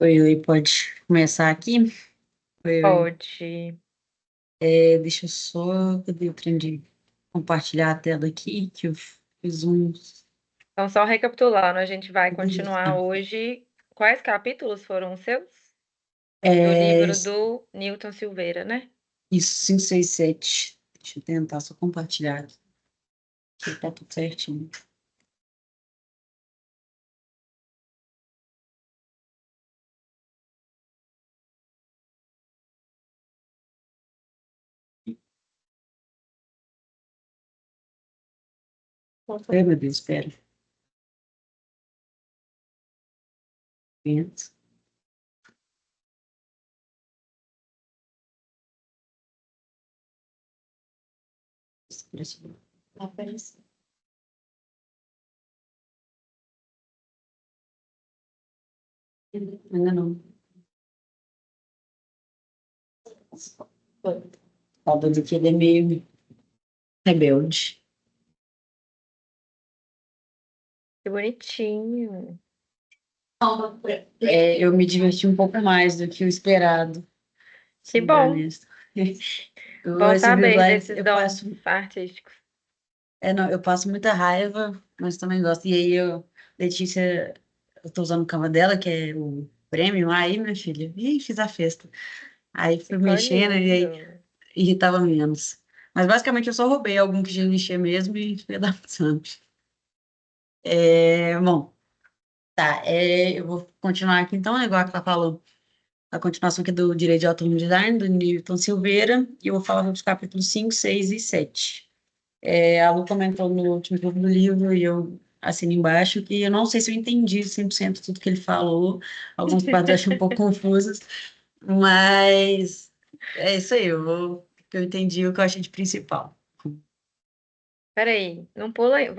Oi, pode começar aqui? Oi. Pode. Deixa eu só. Cadê o trem de compartilhar a tela aqui? Que eu fiz um. Então, só recapitulando, a gente vai continuar hoje. Quais capítulos foram os seus? Do É, livro do Newton Silveira, né? isso, 5, 6, 7. Deixa eu tentar só compartilhar aqui, que tá tudo certinho. Ai, meu Deus, espera. Vento. Aparece. Ainda não. O daqui aqui ele é meio rebelde. Que bonitinho. Eu me diverti um pouco mais do que o esperado, Que sendo bem bom. honesto. Eu, Bom esses saber slides, desses eu dons passo. artísticos. Não, eu passo muita raiva, mas também gosto. E aí, Letícia, eu tô usando o Canva dela, que é o Premium, aí, minha filha, fiz a festa. Aí fui Ficou mexendo e aí lindo. irritava menos. Mas basicamente eu só roubei algum que já mexia mesmo e fui adaptando. Bom, tá, eu vou continuar aqui então, né, igual que ela falou, a continuação aqui do Direito de Autor no Design, do Newton Silveira, e eu vou falar sobre os capítulos 5, 6 e 7. A Lu comentou no último clube do livro e eu assino embaixo que eu não sei se eu entendi 100% tudo que ele falou, algumas partes eu achei um pouco confusas, mas é isso aí, eu entendi o que eu achei de principal. Peraí, não pula aí.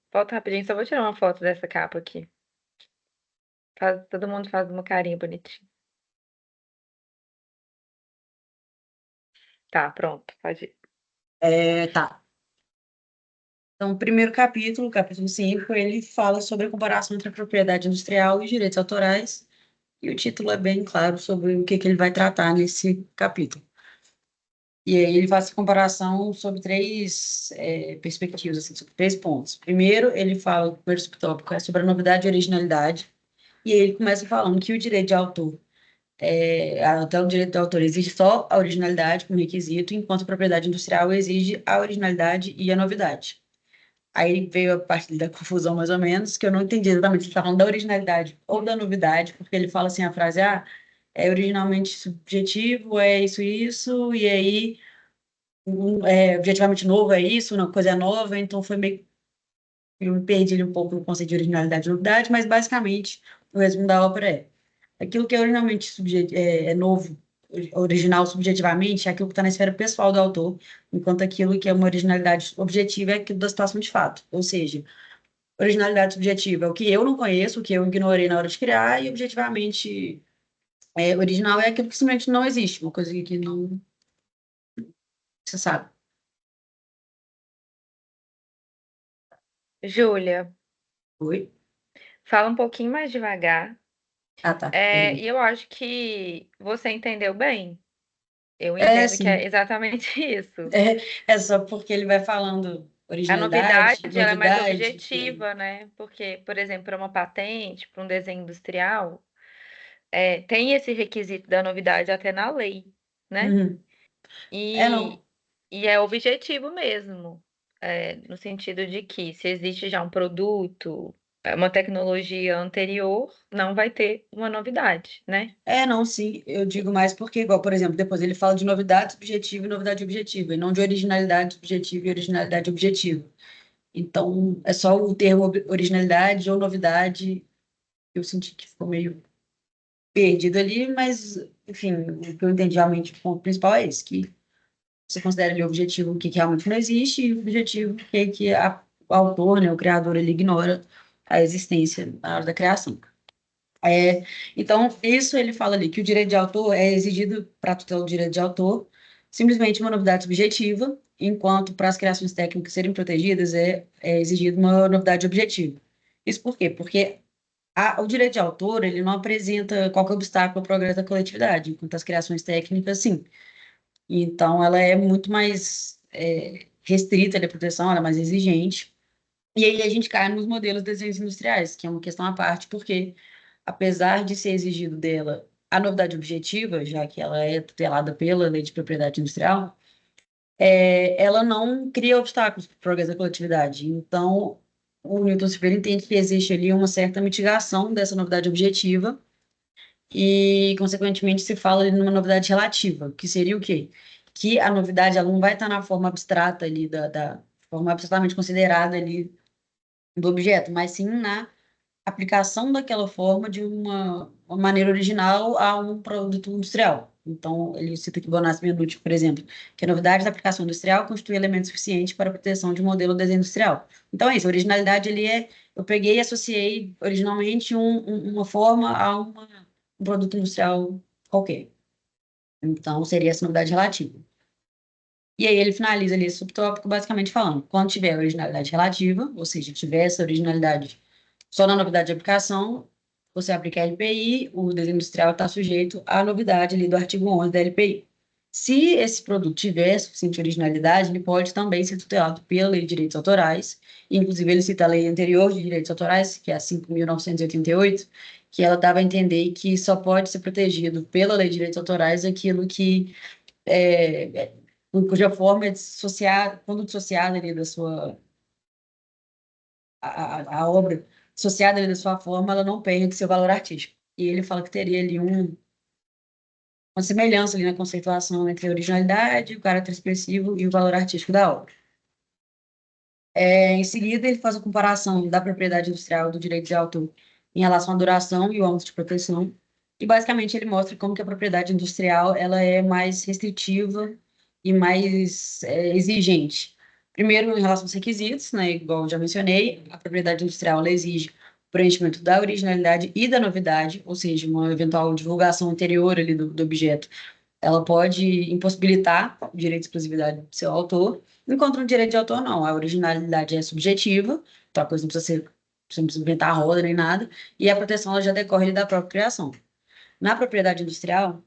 Volta rapidinho, só vou tirar uma foto dessa capa aqui. Todo mundo faz uma carinha bonitinha. Tá, pronto, pode ir. Tá. Então, o primeiro capítulo, capítulo 5, ele fala sobre a comparação entre a propriedade industrial e os direitos autorais, e o título é bem claro sobre o que ele vai tratar nesse capítulo. E aí ele faz essa comparação sobre três perspectivas, assim, sobre três pontos. Primeiro, ele fala, o primeiro subtópico é sobre a novidade e originalidade, e aí ele começa falando que o direito de autor, até o direito de autor exige só a originalidade como requisito, enquanto a propriedade industrial exige a originalidade e a novidade. Aí veio a parte da confusão, mais ou menos, que eu não entendi exatamente se ele está falando da originalidade ou da novidade, porque ele fala assim, a frase, é originalmente subjetivo, é isso, e aí objetivamente novo é isso, uma coisa é nova, então foi meio eu me perdi ali um pouco no conceito de originalidade e novidade, mas basicamente o resumo da ópera é aquilo que é originalmente é novo, original subjetivamente, é aquilo que está na esfera pessoal do autor, enquanto aquilo que é uma originalidade objetiva é aquilo da situação de fato. Ou seja, originalidade subjetiva é o que eu não conheço, o que eu ignorei na hora de criar, e objetivamente original é aquilo que simplesmente não existe, uma coisa que não você sabe. Júlia, Oi? fala um pouquinho mais devagar. Ah, tá. Perdão. E eu acho que você entendeu bem. Eu É, entendo que é sim. exatamente isso. É só porque ele vai falando A novidade, originalidade, ela é mais novidade, e aí. objetiva, né? Porque, por exemplo, para uma patente, para um desenho industrial, tem esse requisito da novidade até na lei, né? Uhum. E, Não. e é objetivo mesmo, no sentido de que se existe já um produto, uma tecnologia anterior, não vai ter uma novidade, né? Não, sim. Eu digo mais porque, igual, por exemplo, depois ele fala de novidade subjetiva e novidade objetiva, e não de originalidade subjetiva e originalidade objetiva. Então, é só o termo originalidade ou novidade. Eu senti que ficou meio perdido ali, mas, enfim, o que eu entendi realmente, o ponto principal é esse, que você considera ali o objetivo o que realmente não existe e o objetivo o autor, né, o criador, ele ignora a existência na hora da criação. Então, isso ele fala ali, que o direito de autor é exigido para tutela do direito de autor, simplesmente uma novidade subjetiva, enquanto para as criações técnicas serem protegidas é exigido uma novidade objetiva. Isso por quê? Porque O direito de autor, ele não apresenta qualquer obstáculo ao progresso da coletividade, enquanto as criações técnicas, sim. Então, ela é muito mais restrita de proteção, ela é mais exigente. E aí a gente cai nos modelos de desenhos industriais, que é uma questão à parte, porque apesar de ser exigido dela a novidade objetiva, já que ela é tutelada pela Lei de Propriedade Industrial, ela não cria obstáculos para o progresso da coletividade. Então, o Newton Silveira entende que existe ali uma certa mitigação dessa novidade objetiva e, consequentemente, se fala ali numa novidade relativa, que seria o quê? Que a novidade ela não vai estar na forma abstrata ali, da forma absolutamente considerada ali do objeto, mas sim na aplicação daquela forma de uma maneira original a um produto industrial. Então, ele cita aqui Bonassi e Menucci, por exemplo, que a novidade da aplicação industrial constitui elemento suficiente para a proteção de um modelo de desenho industrial. Então, é isso, a originalidade ele eu peguei e associei originalmente uma forma a um produto industrial qualquer. Então, seria essa novidade relativa. E aí ele finaliza ali esse subtópico basicamente falando, quando tiver originalidade relativa, ou seja, tiver essa originalidade só na novidade de aplicação, você aplica a LPI, o desenho industrial está sujeito à novidade ali do artigo 11 da LPI. Se esse produto tiver suficiente originalidade, ele pode também ser tutelado pela Lei de Direitos Autorais, inclusive ele cita a lei anterior de direitos autorais, que é a 5.988, que ela dava a entender que só pode ser protegido pela Lei de Direitos Autorais aquilo que cuja forma é dissociada, quando dissociada ali da sua a obra associada ali da sua forma, ela não perde seu valor artístico. E ele fala que teria ali uma semelhança ali na conceituação entre a originalidade, o caráter expressivo e o valor artístico da obra. Em seguida, ele faz a comparação da propriedade industrial do direito de autor em relação à duração e o âmbito de proteção. E, basicamente, ele mostra como que a propriedade industrial ela é mais restritiva e mais exigente. Primeiro, em relação aos requisitos, né, igual eu já mencionei, a propriedade industrial ela exige o preenchimento da originalidade e da novidade, ou seja, uma eventual divulgação anterior ali do objeto ela pode impossibilitar o direito de exclusividade do seu autor, enquanto no direito de autor não, a originalidade é subjetiva, então a coisa não precisa ser, você não precisa inventar a roda nem nada, e a proteção ela já decorre da própria criação. Na propriedade industrial,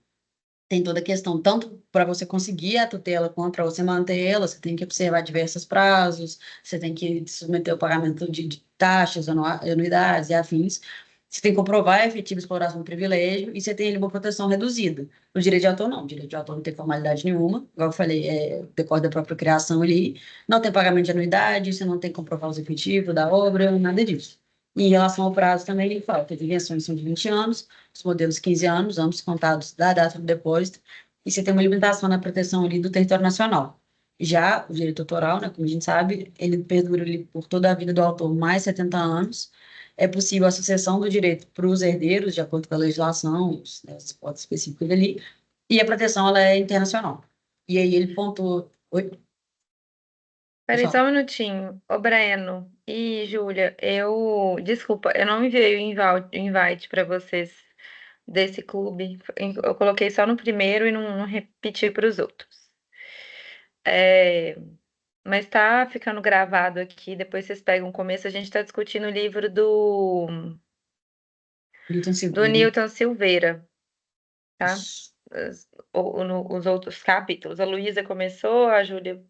tem toda a questão, tanto para você conseguir a tutela quanto para você manter ela, você tem que observar diversos prazos, você tem que submeter o pagamento de taxas, anuidades e afins. Você tem que comprovar a efetiva exploração do privilégio e você tem ali uma proteção reduzida. No direito de autor, não. O direito de autor não tem formalidade nenhuma, igual eu falei, decorre da própria criação ali, não tem pagamento de anuidade, você não tem que comprovar os efetivos da obra, nada disso. E em relação ao prazo também, ele fala que as invenções são de 20 anos, os modelos 15 anos, ambos contados da data do depósito, e você tem uma limitação na proteção ali do território nacional. Já o direito autoral, né, como a gente sabe, ele perdura ali por toda a vida do autor mais 70 anos. É possível a sucessão do direito para os herdeiros, de acordo com a legislação, né, as hipóteses específicas ali, e a proteção ela é internacional. E aí ele pontuou. Oi, Peraí, só pessoal. um minutinho. Ô, Breno e Júlia, desculpa, eu não enviei o invite para vocês desse clube. Eu coloquei só no primeiro e não repeti para os outros. É, mas tá ficando gravado aqui, depois vocês pegam o começo, a gente está discutindo o livro Newton do Silveira. Newton Silveira, tá? Os outros capítulos. A Luísa começou, a Júlia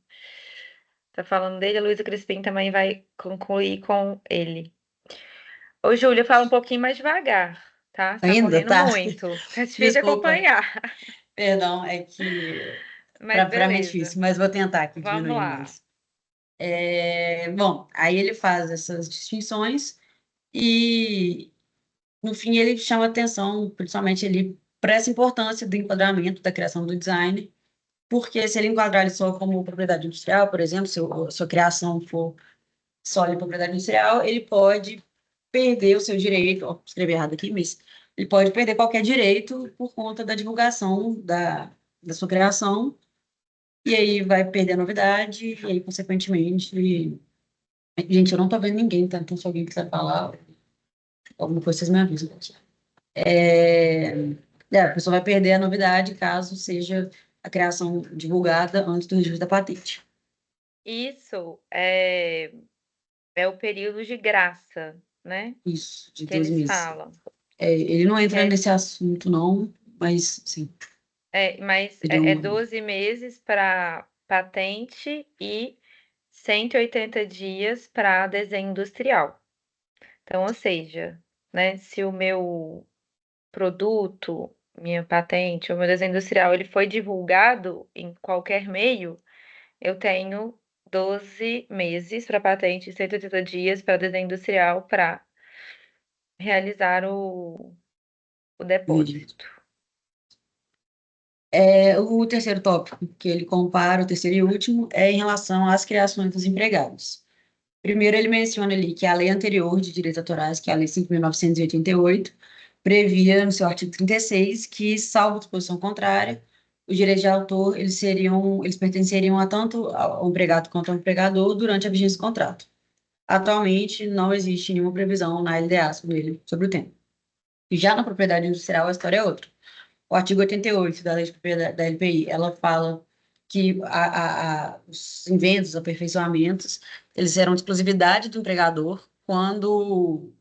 tá falando dele, a Luísa Crispim também vai concluir com ele. Ô, Júlia, fala um pouquinho mais devagar, tá? Você tá Ainda, correndo tá? muito. Tá difícil de Desculpa. acompanhar. Perdão, é que Mas para mim é beleza. difícil, mas vou tentar aqui Vamos diminuir lá. mais. Bom, aí ele faz essas distinções e, no fim, ele chama atenção, principalmente ele para essa importância do enquadramento da criação do design, porque se ele enquadrar ele só como propriedade industrial, por exemplo, se a sua criação for só de propriedade industrial, ele pode perder o seu direito, ó, escrevi errado aqui, mas ele pode perder qualquer direito por conta da divulgação da sua criação, e aí vai perder a novidade, e aí, consequentemente, gente, eu não tô vendo ninguém, tá? Então, se alguém quiser falar alguma coisa, vocês me avisam. É, a pessoa vai perder a novidade caso seja a criação divulgada antes do registro da patente. Isso é o período de graça. né? Isso, de Que 12 eles meses. falam. Ele não Que entra é, nesse assunto, não, mas sim, mas seria é uma. 12 meses para patente e 180 dias para desenho industrial. Então, ou seja, né, se o meu produto, minha patente, o meu desenho industrial, ele foi divulgado em qualquer meio, eu tenho 12 meses para patente e 180 dias para desenho industrial para realizar o Entendi. depósito. O terceiro tópico que ele compara, o terceiro e último, é em relação às criações dos empregados. Primeiro, ele menciona ali que a lei anterior de direitos autorais, que é a Lei 5.988, previa, no seu artigo 36, que, salvo disposição contrária, os direitos de autor, eles pertenceriam a tanto ao empregado quanto ao empregador durante a vigência do contrato. Atualmente, não existe nenhuma previsão na LDA sobre o tema. E já na propriedade industrial, a história é outra. O artigo 88 da Lei de Propriedade da LPI, ela fala que os inventos, aperfeiçoamentos, eles serão de exclusividade do empregador quando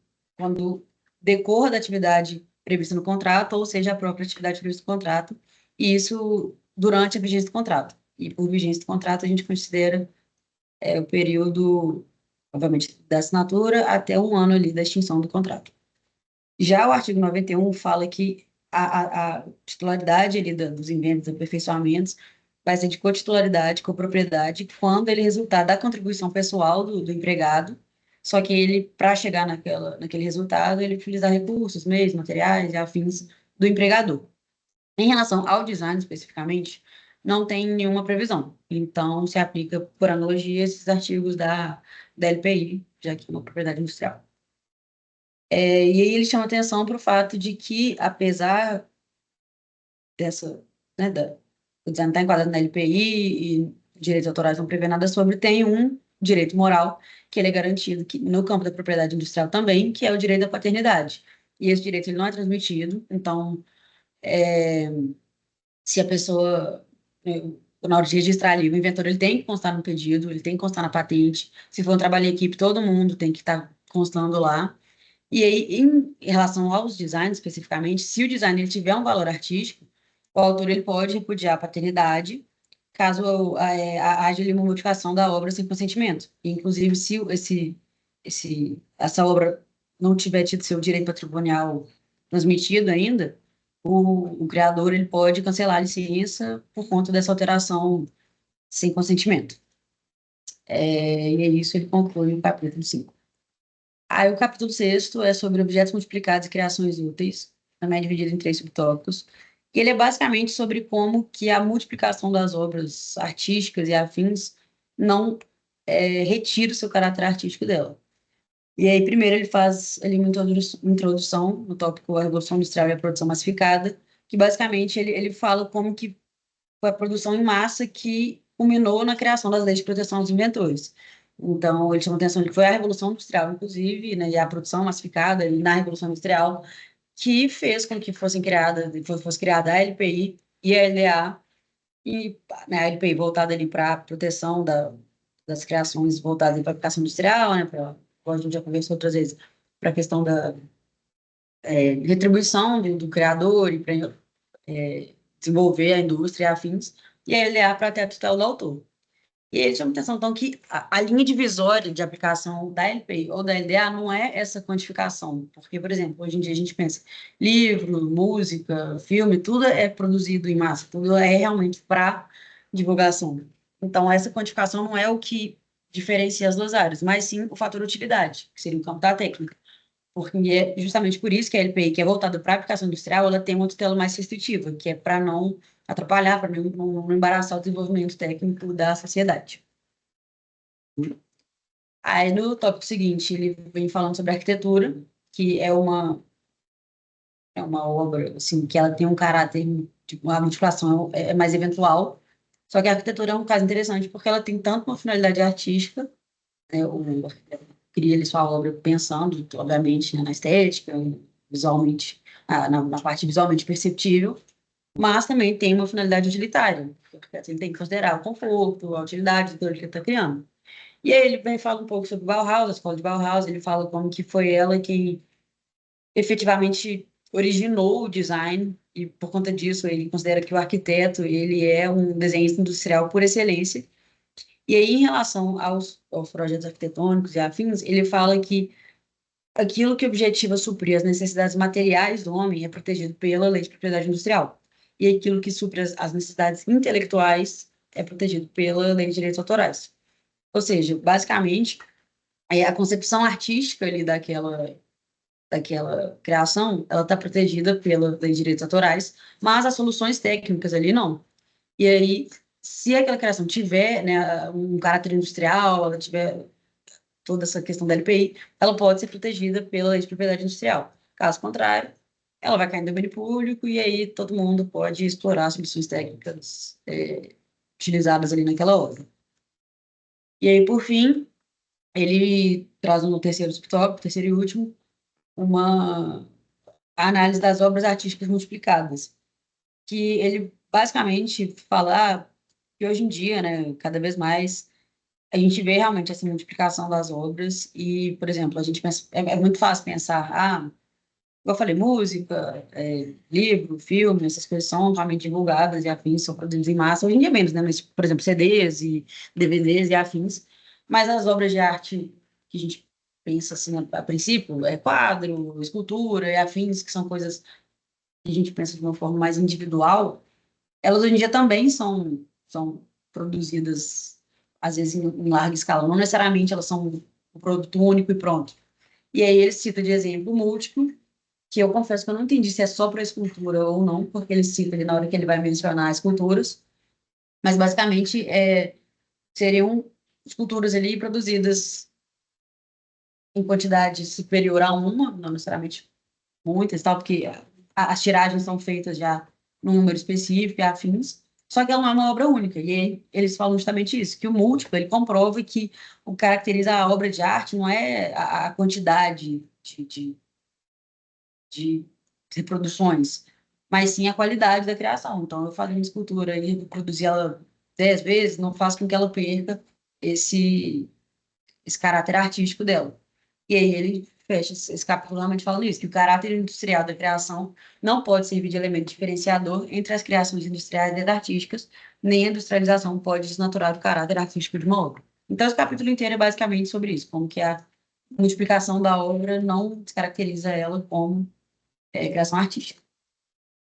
decorra da atividade prevista no contrato, ou seja, a própria atividade prevista no contrato, e isso durante a vigência do contrato. E por vigência do contrato, a gente considera o período, obviamente, da assinatura até um ano ali da extinção do contrato. Já o artigo 91 fala que a titularidade ali dos inventos e aperfeiçoamentos vai ser de cotitularidade, copropriedade, quando ele resultar da contribuição pessoal do empregado, só que ele, para chegar naquele resultado, ele utilizar recursos, meios, materiais e afins do empregador. Em relação ao design especificamente, não tem nenhuma previsão. Então, se aplica, por analogia, esses artigos da LPI, já que é uma propriedade industrial. E aí ele chama atenção para o fato de que, apesar dessa, né, o design está enquadrado na LPI e direitos autorais não prevê nada sobre, tem um direito moral que ele é garantido que, no campo da propriedade industrial também, que é o direito da paternidade. E esse direito ele não é transmitido, então, se a pessoa, né, na hora de registrar ali, o inventor ele tem que constar no pedido, ele tem que constar na patente. Se for um trabalho em equipe, todo mundo tem que estar constando lá. E aí, em relação aos designs especificamente, se o design ele tiver um valor artístico, o autor ele pode repudiar a paternidade, caso haja ali uma modificação da obra sem consentimento. E, inclusive, se essa obra não tiver tido seu direito patrimonial transmitido ainda, o criador ele pode cancelar a licença por conta dessa alteração sem consentimento. E é isso, ele conclui o capítulo 5. Aí o capítulo sexto é sobre objetos multiplicados e criações úteis, também é dividido em três subtópicos. E ele é basicamente sobre como que a multiplicação das obras artísticas e afins não retira o seu caráter artístico dela. E aí, primeiro, ele faz ali uma introdução no tópico A Revolução Industrial e a Produção Massificada, que basicamente ele fala como que foi a produção em massa que culminou na criação das leis de proteção aos inventores. Então, ele chamou a atenção de que foi a Revolução Industrial, inclusive, né, e a produção massificada e na Revolução Industrial, que fez com que fosse criada a LPI e a LDA, e né, a LPI voltada ali para a proteção das criações voltadas para a aplicação industrial, né, como a gente já conversou outras vezes, para a questão da retribuição do criador e para desenvolver a indústria e afins, e a LDA para ter a tutela do autor. E eles chamam atenção, então, que a linha divisória de aplicação da LPI ou da LDA não é essa quantificação. Porque, por exemplo, hoje em dia a gente pensa livro, música, filme, tudo é produzido em massa, tudo é realmente para divulgação. Então, essa quantificação não é o que diferencia as duas áreas, mas sim o fator utilidade, que seria o campo da técnica. Porque é justamente por isso que a LPI, que é voltada para a aplicação industrial, ela tem uma tutela mais restritiva, que é para não atrapalhar, para não embaraçar o desenvolvimento técnico da sociedade. Aí, no tópico seguinte, ele vem falando sobre arquitetura, que é uma obra assim, que ela tem um caráter, tipo, a multiplicação é mais eventual, só que a arquitetura é um caso interessante porque ela tem tanto uma finalidade artística, né, cria ali sua obra pensando, obviamente, né, na estética, visualmente, na parte visualmente perceptível, mas também tem uma finalidade utilitária, porque ele tem que considerar o conforto, a utilidade do que ele está criando. E aí ele vem e fala um pouco sobre Bauhaus, a escola de Bauhaus, ele fala como que foi ela quem efetivamente originou o design, e por conta disso ele considera que o arquiteto, ele é um desenhista industrial por excelência. E aí, em relação aos projetos arquitetônicos e afins, ele fala que aquilo que objetiva suprir as necessidades materiais do homem é protegido pela lei de propriedade industrial. E aquilo que supre as necessidades intelectuais é protegido pela lei de direitos autorais. Ou seja, basicamente, a concepção artística ali daquela criação, ela está protegida pela lei de direitos autorais, mas as soluções técnicas ali não. E aí, se aquela criação tiver, né, um caráter industrial, ela tiver toda essa questão da LPI, ela pode ser protegida pela lei de propriedade industrial. Caso contrário, ela vai cair no domínio público e aí todo mundo pode explorar soluções técnicas utilizadas ali naquela obra. E aí, por fim, ele traz no terceiro tópico, terceiro e último, uma análise das obras artísticas multiplicadas, que ele basicamente fala que hoje em dia, né, cada vez mais a gente vê realmente essa multiplicação das obras e, por exemplo, a gente pensa, é muito fácil pensar, igual eu falei, música, livro, filme, essas coisas são realmente divulgadas e afins, são produzidas em massa, hoje em dia menos, né, mas, por exemplo, CDs e DVDs e afins, mas as obras de arte que a gente pensa, assim, a princípio, é quadro, escultura e afins, que são coisas que a gente pensa de uma forma mais individual, elas hoje em dia também são produzidas, às vezes, em larga escala. Não necessariamente elas são um produto único e pronto. E aí ele cita de exemplo múltiplo, que eu confesso que eu não entendi se é só para escultura ou não, porque ele cita ali na hora que ele vai mencionar esculturas, mas basicamente seriam esculturas ali produzidas em quantidade superior a uma, não necessariamente muitas, tal, porque as tiragens são feitas já num número específico e afins, só que ela não é uma obra única. E aí, eles falam justamente isso, que o múltiplo, ele comprova que o que caracteriza a obra de arte não é a quantidade de reproduções, mas sim a qualidade da criação. Então, eu fazer uma escultura e reproduzir ela 10 vezes não faz com que ela perca esse, esse caráter artístico dela. E aí ele fecha esse capítulo realmente falando isso, que o caráter industrial da criação não pode servir de elemento diferenciador entre as criações industriais e artísticas, nem a industrialização pode desnaturar o caráter artístico de uma obra. Então, esse capítulo inteiro é basicamente sobre isso, como que a multiplicação da obra não descaracteriza ela como criação artística.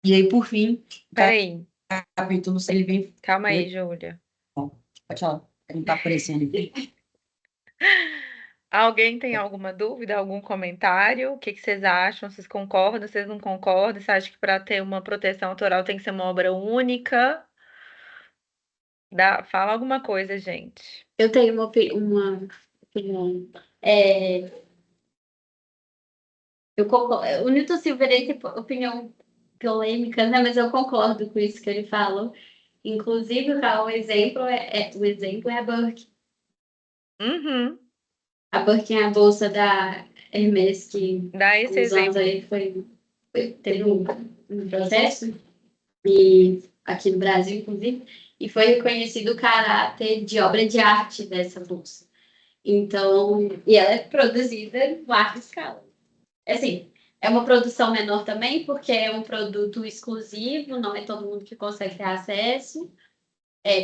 E aí, por fim, o Peraí, capítulo 6, ele vem... calma aí, Oi? Júlia. Bom, pode falar, não está aparecendo aqui. Alguém tem alguma dúvida, algum comentário? O que que vocês acham? Vocês concordam? Vocês não concordam? Você acha que para ter uma proteção autoral tem que ser uma obra única? Fala alguma coisa, gente. Eu tenho uma opinião. É, eu concordo. O Newton Silva ele tem opinião polêmica, né? Mas eu concordo com isso que ele falou. Inclusive, o exemplo o exemplo é a Birkin. Uhum. A Birkin é a bolsa da Hermès que Dá há esse uns anos exemplo. aí teve um processo e aqui no Brasil, inclusive, e foi reconhecido o caráter de obra de arte dessa bolsa. Então, e ela é produzida em larga escala. Assim, é uma produção menor também, porque é um produto exclusivo, não é todo mundo que consegue ter acesso,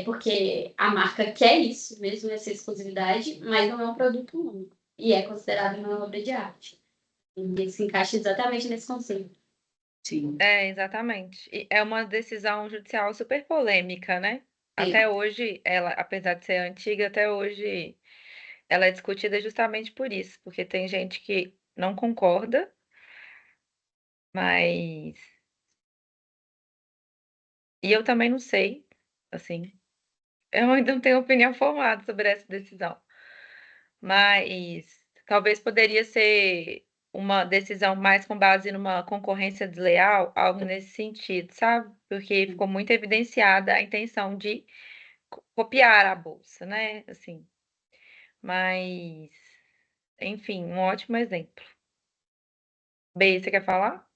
porque a marca quer isso, mesmo essa exclusividade, mas não é um produto único. E é considerado uma obra de arte. E se encaixa exatamente nesse conceito. Sim. É, exatamente. E é uma decisão judicial super polêmica, né? Sim. Até hoje, ela, apesar de ser antiga, até hoje ela é discutida justamente por isso, porque tem gente que não concorda, mas. E eu também não sei, assim, eu ainda não tenho opinião formada sobre essa decisão. Mas talvez poderia ser uma decisão mais com base numa concorrência desleal, algo nesse sentido, sabe? Porque ficou muito evidenciada a intenção de copiar a bolsa, né? Assim, mas, enfim, um ótimo exemplo. B, você quer falar?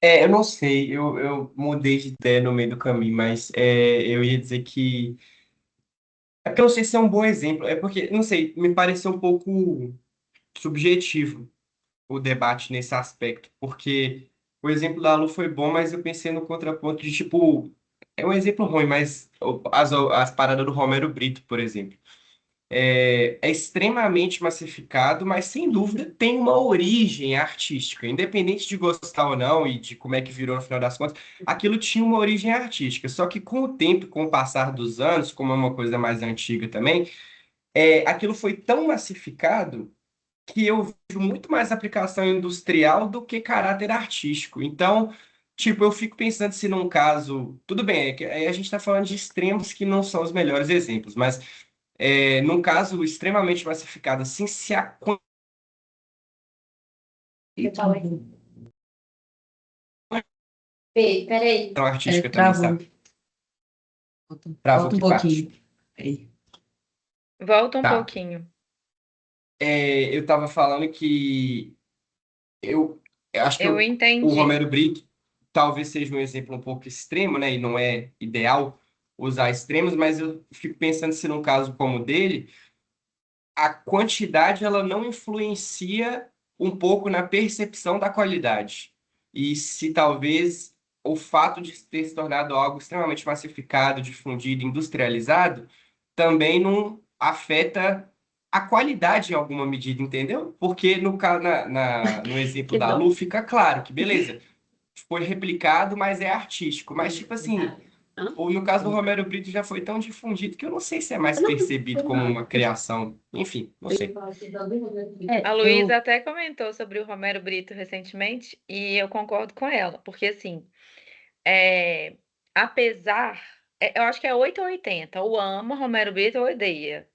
Eu não sei, eu mudei de ideia no meio do caminho, mas eu ia dizer que É porque eu não sei se é um bom exemplo, é porque, não sei, me pareceu um pouco subjetivo o debate nesse aspecto, porque o exemplo da Lu foi bom, mas eu pensei no contraponto de, tipo, é um exemplo ruim, mas as paradas do Romero Brito, por exemplo. É extremamente massificado, mas sem dúvida tem uma origem artística, independente de gostar ou não e de como é que virou no final das contas, aquilo tinha uma origem artística. Só que com o tempo, com o passar dos anos, como é uma coisa mais antiga também, aquilo foi tão massificado que eu vejo muito mais aplicação industrial do que caráter artístico. Então, tipo, eu fico pensando se num caso, tudo bem, é que aí a gente está falando de extremos que não são os melhores exemplos, mas num caso extremamente massificado, assim, se a quantidade Eu falei. Fê, peraí. artística também, Travou. sabe? Travou Volta um que parte? pouquinho. Aí. Volta um Tá. pouquinho. Eu estava falando que eu, eu acho que Eu o entendi. Romero Brito talvez seja um exemplo um pouco extremo, né? E não é ideal usar extremos, mas eu fico pensando se num caso como o dele, a quantidade ela não influencia um pouco na percepção da qualidade. E se talvez o fato de ter se tornado algo extremamente massificado, difundido, industrializado, também não afeta a qualidade em alguma medida, entendeu? Porque no exemplo Que da dó. Lu fica claro que, beleza, foi replicado, mas é artístico. Mas, tipo assim, Hã? ou no caso do Romero Brito já foi tão difundido que eu não sei se é mais Não, percebido foi como mal. uma criação. Enfim, não sei. A Eu Luísa até comentou sobre o Romero Brito recentemente e eu concordo com ela, porque assim, é, apesar, eu acho que é 8 ou 80, ou ama Romero Brito ou odeia.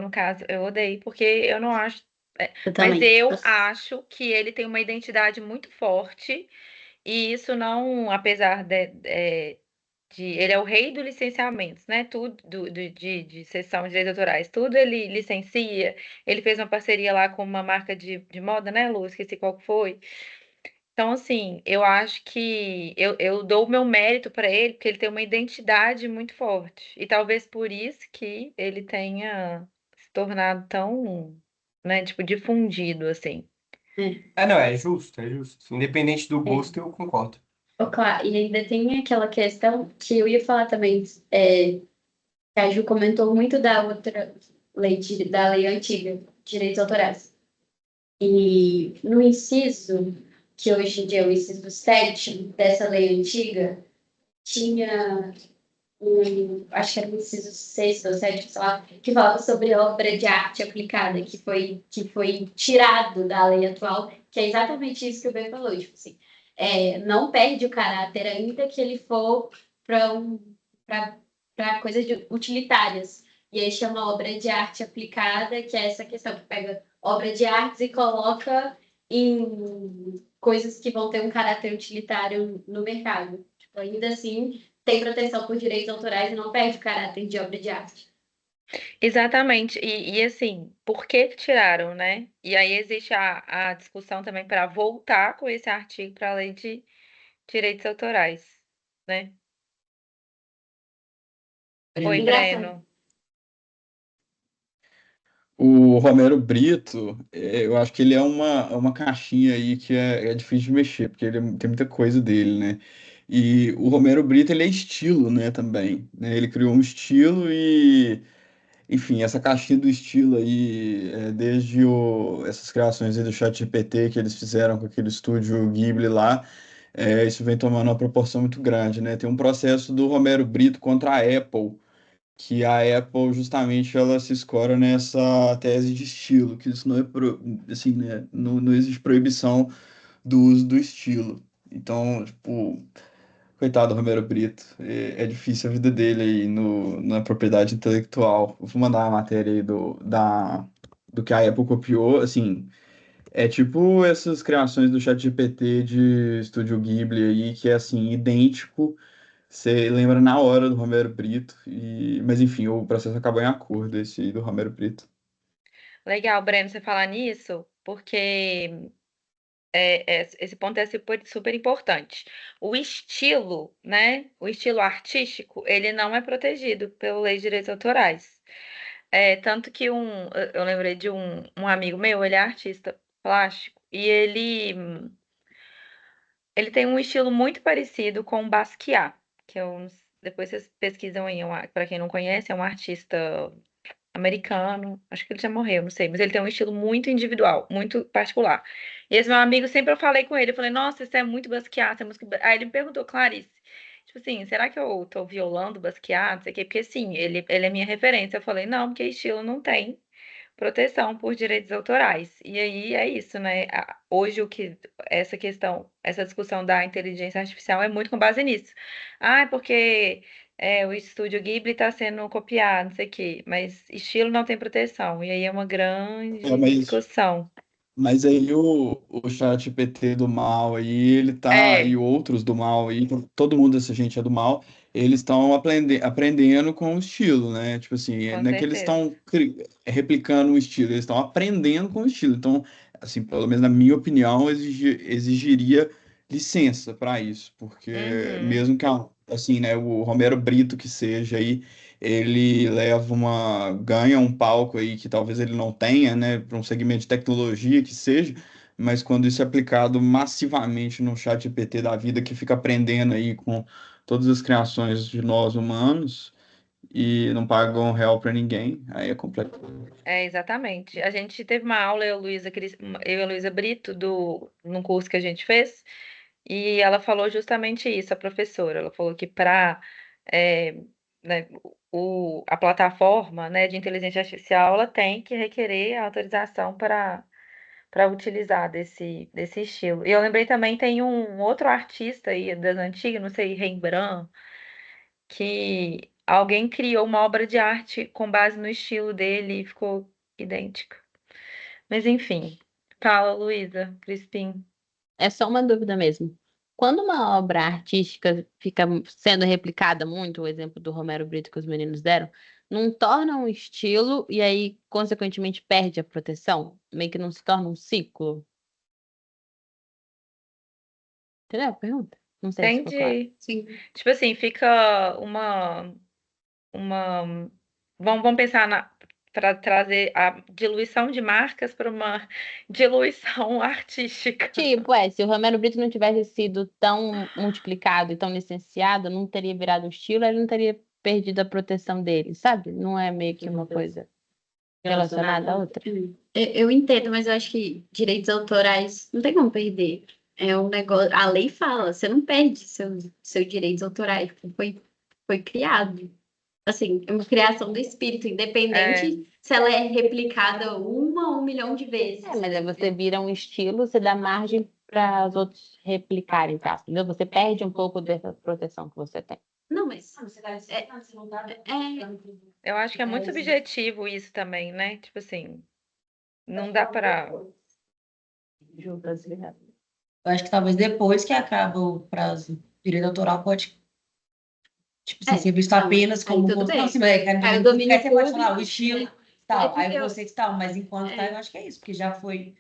No caso, eu odeio, porque eu não acho. Eu Mas também. eu acho que ele tem uma identidade muito forte, e isso não, apesar ele é o rei do licenciamento, né? Tudo de cessão de direitos autorais, tudo ele licencia. Ele fez uma parceria lá com uma marca de moda, né, Lu? Esqueci qual que foi. Então, assim, eu acho que eu dou o meu mérito para ele, porque ele tem uma identidade muito forte. E talvez por isso que ele tenha se tornado tão, né, tipo, difundido, assim. É, Ah, não, é justo, é justo. Independente do é. gosto, eu concordo. Ô, Clá, e ainda tem aquela questão que eu ia falar também, que a Ju comentou muito da outra lei, da lei antiga, direitos autorais. E no inciso, que hoje em dia é o inciso 7 dessa lei antiga, tinha acho que era o inciso 6 ou 7, sei lá, que falava sobre obra de arte aplicada, que foi tirado da lei atual, que é exatamente isso que o Ben falou, tipo assim, não perde o caráter ainda que ele for para coisas utilitárias. E aí chama obra de arte aplicada, que é essa questão que pega obra de artes e coloca em coisas que vão ter um caráter utilitário no mercado. Tipo, ainda assim, tem proteção por direitos autorais e não perde o caráter de obra de arte. Exatamente. E assim, por que que tiraram, né? E aí existe a discussão também para voltar com esse artigo para a lei de direitos autorais, né? Oi, Engraçado. Breno. O Romero Brito, eu acho que ele é uma caixinha aí que é difícil de mexer, porque tem muita coisa dele, né? E o Romero Brito, ele é estilo, né, também, né? Ele criou um estilo e, enfim, essa caixinha do estilo aí, desde essas criações aí do ChatGPT que eles fizeram com aquele estúdio Ghibli lá, isso vem tomando uma proporção muito grande, né? Tem um processo do Romero Brito contra a Apple, que a Apple justamente ela se escora nessa tese de estilo, que isso não é assim, né, não existe proibição do uso do estilo. Então, tipo, coitado do Romero Brito, é difícil a vida dele aí na propriedade intelectual. Eu vou mandar uma matéria aí do que a Apple copiou, assim, é tipo essas criações do ChatGPT de Estúdio Ghibli aí, que é assim, idêntico. Você lembra na hora do Romero Brito, mas enfim, o processo acabou em acordo, esse aí do Romero Brito. Legal, Breno, você falar nisso, porque esse ponto é super, super importante. O estilo, né? O estilo artístico, ele não é protegido pela Lei de Direitos Autorais. Tanto que eu lembrei de um amigo meu, ele é artista plástico, e ele tem um estilo muito parecido com o Basquiat, que é depois vocês pesquisam aí, para quem não conhece, é um artista americano, acho que ele já morreu, não sei, mas ele tem um estilo muito individual, muito particular. E esse meu amigo, sempre eu falei com ele, eu falei, nossa, isso é muito Basquiat, isso é música... Aí ele me perguntou, Clarice, tipo assim, será que eu tô violando Basquiat, não sei o quê? Porque sim, ele é minha referência. Eu falei, não, porque estilo não tem proteção por direitos autorais. E aí é isso, né? Hoje essa questão, essa discussão da inteligência artificial é muito com base nisso. Ah, é porque o estúdio Ghibli está sendo copiado, não sei o quê, mas estilo não tem proteção. E aí é uma É, grande mas discussão. Mas aí o chat PT do mal aí, ele tá, e É, outros do mal aí, todo mundo dessa gente é do mal, eles estão aprendendo com o estilo, né? Tipo assim, com não é que eles certeza. estão replicando o estilo, eles estão aprendendo com o estilo. Então, assim, pelo menos na minha opinião, exigiria licença para isso, porque Uhum, mesmo que, assim, né, o Romero Brito que seja aí, ele ganha um palco aí que talvez ele não tenha, né, para um segmento de tecnologia que seja, mas quando isso é aplicado massivamente no chat GPT da vida, que fica aprendendo aí com todas as criações de nós humanos e não paga um real para ninguém, aí é completo. exatamente. A gente teve uma aula, eu e a Luísa Brito, num curso que a gente fez, e ela falou justamente isso, a professora. Ela falou que para a plataforma, né, de inteligência artificial, ela tem que requerer a autorização para utilizar desse estilo. E eu lembrei também, tem um outro artista aí das antigas, não sei, Rembrandt, que alguém criou uma obra de arte com base no estilo dele e ficou idêntico. Mas enfim, fala, Luísa, Crispim. É só uma dúvida mesmo. Quando uma obra artística fica sendo replicada muito, o exemplo do Romero Brito que os meninos deram, não torna um estilo e aí, consequentemente, perde a proteção? Meio que não se torna um ciclo? Entendeu a pergunta? Não sei se ficou claro. Entendi. Sim. Tipo assim, fica uma... Vamos pensar para trazer a diluição de marcas para uma diluição artística. Tipo, se o Romero Brito não tivesse sido tão multiplicado e tão licenciado, não teria virado um estilo, ele não teria perdido a proteção dele, sabe? Não é meio que uma coisa relacionada à outra. Eu entendo, mas eu acho que direitos autorais não tem como perder. É um negócio. A lei fala, você não perde seus direitos autorais, porque foi criado. Assim, é uma criação do espírito, É, independente se ela é replicada uma ou 1 milhão de vezes. Mas aí você vira um estilo, você dá margem para os outros replicarem, tá? Entendeu? Você perde um pouco dessa proteção que você tem. Não, mas eu acho que é muito subjetivo isso também, né? Tipo assim, não dá para... Juntas, ligado? Eu acho que talvez depois que acaba o prazo de direito autoral pode, tipo assim, ser visto não, apenas aí como... tudo bem. Não, sim, mas Aí o aí domínio você pode falar público, o estilo É tal, porque aí você que tal, mas enquanto tá, eu acho que é isso, porque já foi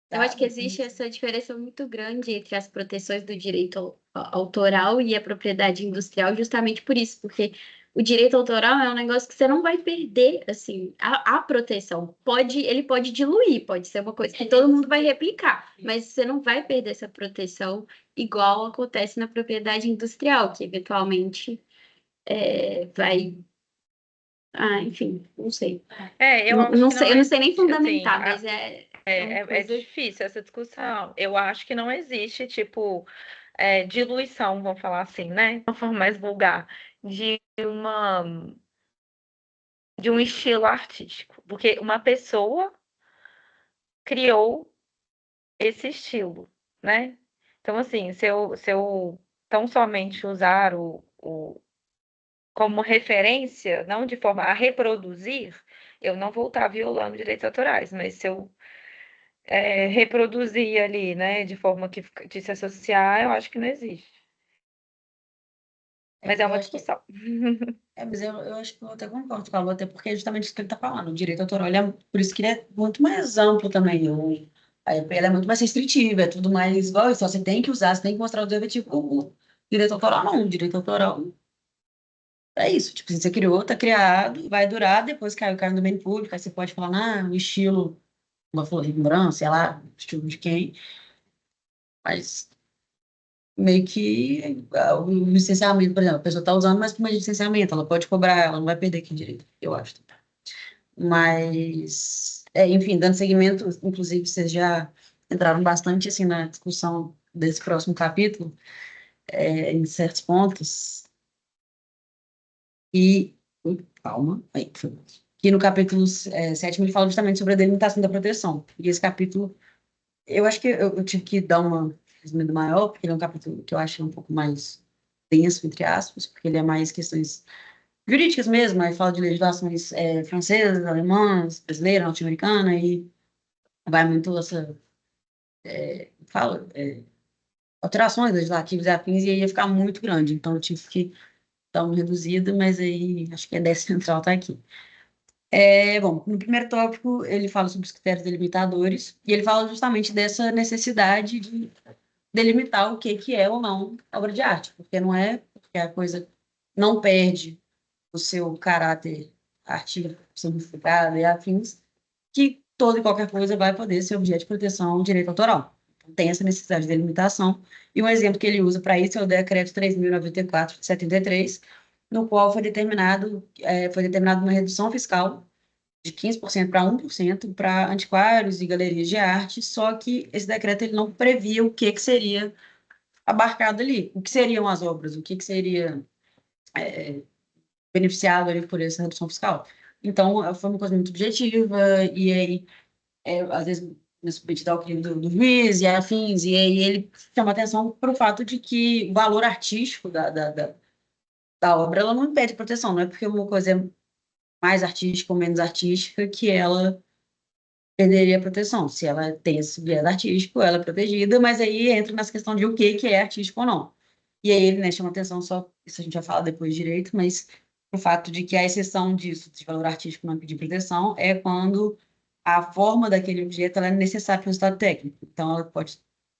eu acho que dado. existe essa diferença muito grande entre as proteções do direito autoral e a propriedade industrial, justamente por isso, porque o direito autoral é um negócio que você não vai perder, assim, a proteção. Ele pode diluir, pode ser uma coisa que todo mundo vai replicar, mas você não vai perder essa proteção igual acontece na propriedade industrial, que eventualmente vai. Ah, enfim, não sei. eu Não, acho não que não sei, eu não sei nem existe, assim, fundamentar, mas é uma é coisa. difícil essa discussão. Eu acho que não existe, tipo, diluição, vamos falar assim, né? De uma forma mais vulgar, de um estilo artístico. Porque uma pessoa criou esse estilo, né? Então, assim, se eu tão somente usar como referência, não de forma a reproduzir, eu não vou estar violando direitos autorais, mas se eu reproduzir ali, né, de forma de se associar, eu acho que não existe. Mas é Eu uma acho que discussão. mas eu acho que eu até concordo com a Lu, até porque é justamente isso que ele está falando. O direito autoral, ele é, por isso que ele é muito mais amplo também. Ele é muito mais restritivo, é tudo mais igual isso. Você tem que usar, você tem que mostrar o dever. Tipo, o direito autoral não. O direito autoral É isso, tipo, se você criou, tá criado, vai durar, depois cai no domínio público, aí você pode falar, o estilo, como eu falei, Rembrandt, sei lá, estilo de quem, mas meio que o licenciamento, por exemplo, a pessoa tá usando, mas por meio de licenciamento, ela pode cobrar, ela não vai perder aqui direito, eu acho. Mas, enfim, dando seguimento, inclusive vocês já entraram bastante, assim, na discussão desse próximo capítulo, em certos pontos, e, calma, aí, por favor. Que no capítulo 7 ele fala justamente sobre a delimitação da proteção. E esse capítulo, eu acho que eu tive que dar uma resumida maior, porque ele é um capítulo que eu acho um pouco mais denso, entre aspas, porque ele é mais questões jurídicas mesmo, aí fala de legislações francesas, alemãs, brasileira, norte-americana, e vai muito essa, fala, alterações legislativas e afins, e aí ia ficar muito grande, então eu tive que dar uma reduzida, mas aí acho que a ideia central está aqui. Bom, no primeiro tópico, ele fala sobre os critérios delimitadores, e ele fala justamente dessa necessidade de delimitar o que é ou não obra de arte, porque não é porque a coisa não perde o seu caráter artístico, significado e afins, que toda e qualquer coisa vai poder ser objeto de proteção do direito autoral. Então, tem essa necessidade de delimitação, e um exemplo que ele usa para isso é o Decreto 3.094 de 73, no qual foi determinada uma redução fiscal de 15% para 1% para antiquários e galerias de arte, só que esse decreto ele não previa o que seria abarcado ali, o que seriam as obras, o que seria beneficiado ali por essa redução fiscal. Então, foi uma coisa muito objetiva, e aí, às vezes, submetido ao crime do juiz e afins, e aí ele chama atenção para o fato de que o valor artístico da obra, ela não impede proteção, não é porque uma coisa é mais artística ou menos artística que ela perderia a proteção. Se ela tem esse viés artístico, ela é protegida, mas aí entra nessa questão de o que é artístico ou não. E aí ele, né, chama atenção só, isso a gente já fala depois direito, mas o fato de que a exceção disso, de valor artístico não pedir proteção, é quando a forma daquele objeto ela é necessária para o resultado técnico. Então, ela pode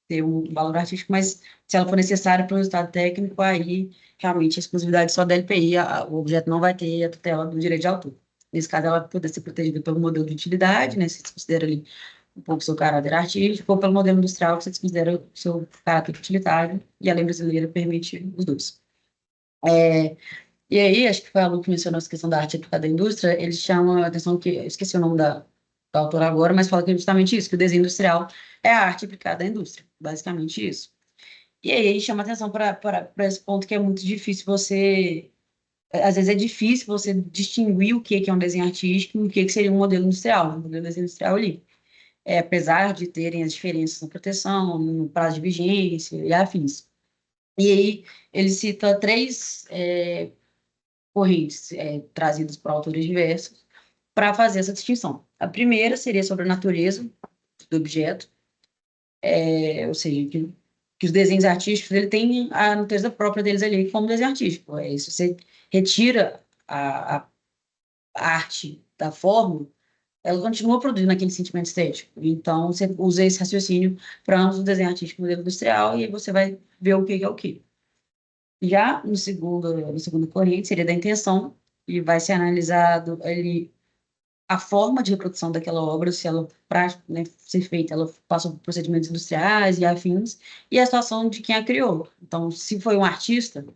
ter um valor artístico, mas se ela for necessária para o resultado técnico, aí realmente a exclusividade só da LPI, o objeto não vai ter a tutela do direito de autor. Nesse caso, ela vai poder ser protegida pelo modelo de utilidade, né? Se desconsidera ali um pouco seu caráter artístico, ou pelo modelo industrial, que você desconsidera o seu caráter utilitário, e a lei brasileira permite os dois. E aí, acho que foi a Lu que mencionou essa questão da arte aplicada à indústria, eles chamam a atenção que, eu esqueci o nome da autora agora, mas fala que é justamente isso, que o desenho industrial é a arte aplicada à indústria, basicamente isso. E aí chama atenção para esse ponto que é muito difícil você, às vezes é difícil você distinguir o que é um desenho artístico e o que seria um modelo industrial, um modelo de desenho industrial ali. Apesar de terem as diferenças na proteção, no prazo de vigência e afins. E aí ele cita três correntes trazidas por autores diversos para fazer essa distinção. A primeira seria sobre a natureza do objeto, ou seja, que os desenhos artísticos ele têm a natureza própria deles ali como desenho artístico. Se você retira a arte da forma, ela continua produzindo aquele sentimento estético. Então, você usa esse raciocínio para ambos o desenho artístico e o modelo industrial, e aí você vai ver o que é o que. Já no segundo corrente, seria da intenção, e vai ser analisado ali a forma de reprodução daquela obra, se ela, para, né, ser feita, ela passou por procedimentos industriais e afins, e a situação de quem a criou. Então, se foi um artista,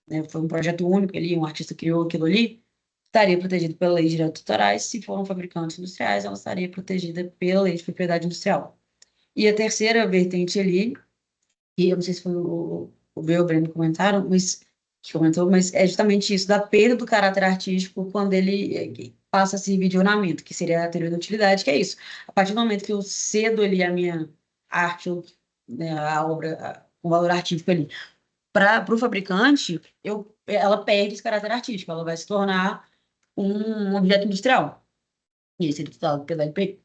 né, foi um projeto único ali, um artista criou aquilo ali, estaria protegido pela lei de direitos autorais. Se foram fabricantes industriais, ela estaria protegida pela lei de propriedade industrial. E a terceira vertente ali, e eu não sei se foi o Bel ou o Breno que comentou, mas é justamente isso, da perda do caráter artístico quando ele passa a servir de ornamento, que seria a teoria da utilidade, que é isso. A partir do momento que eu cedo ali a minha arte, né, a obra com valor artístico ali, para o fabricante, ela perde esse caráter artístico, ela vai se tornar um objeto industrial. E esse é tutela pela LP.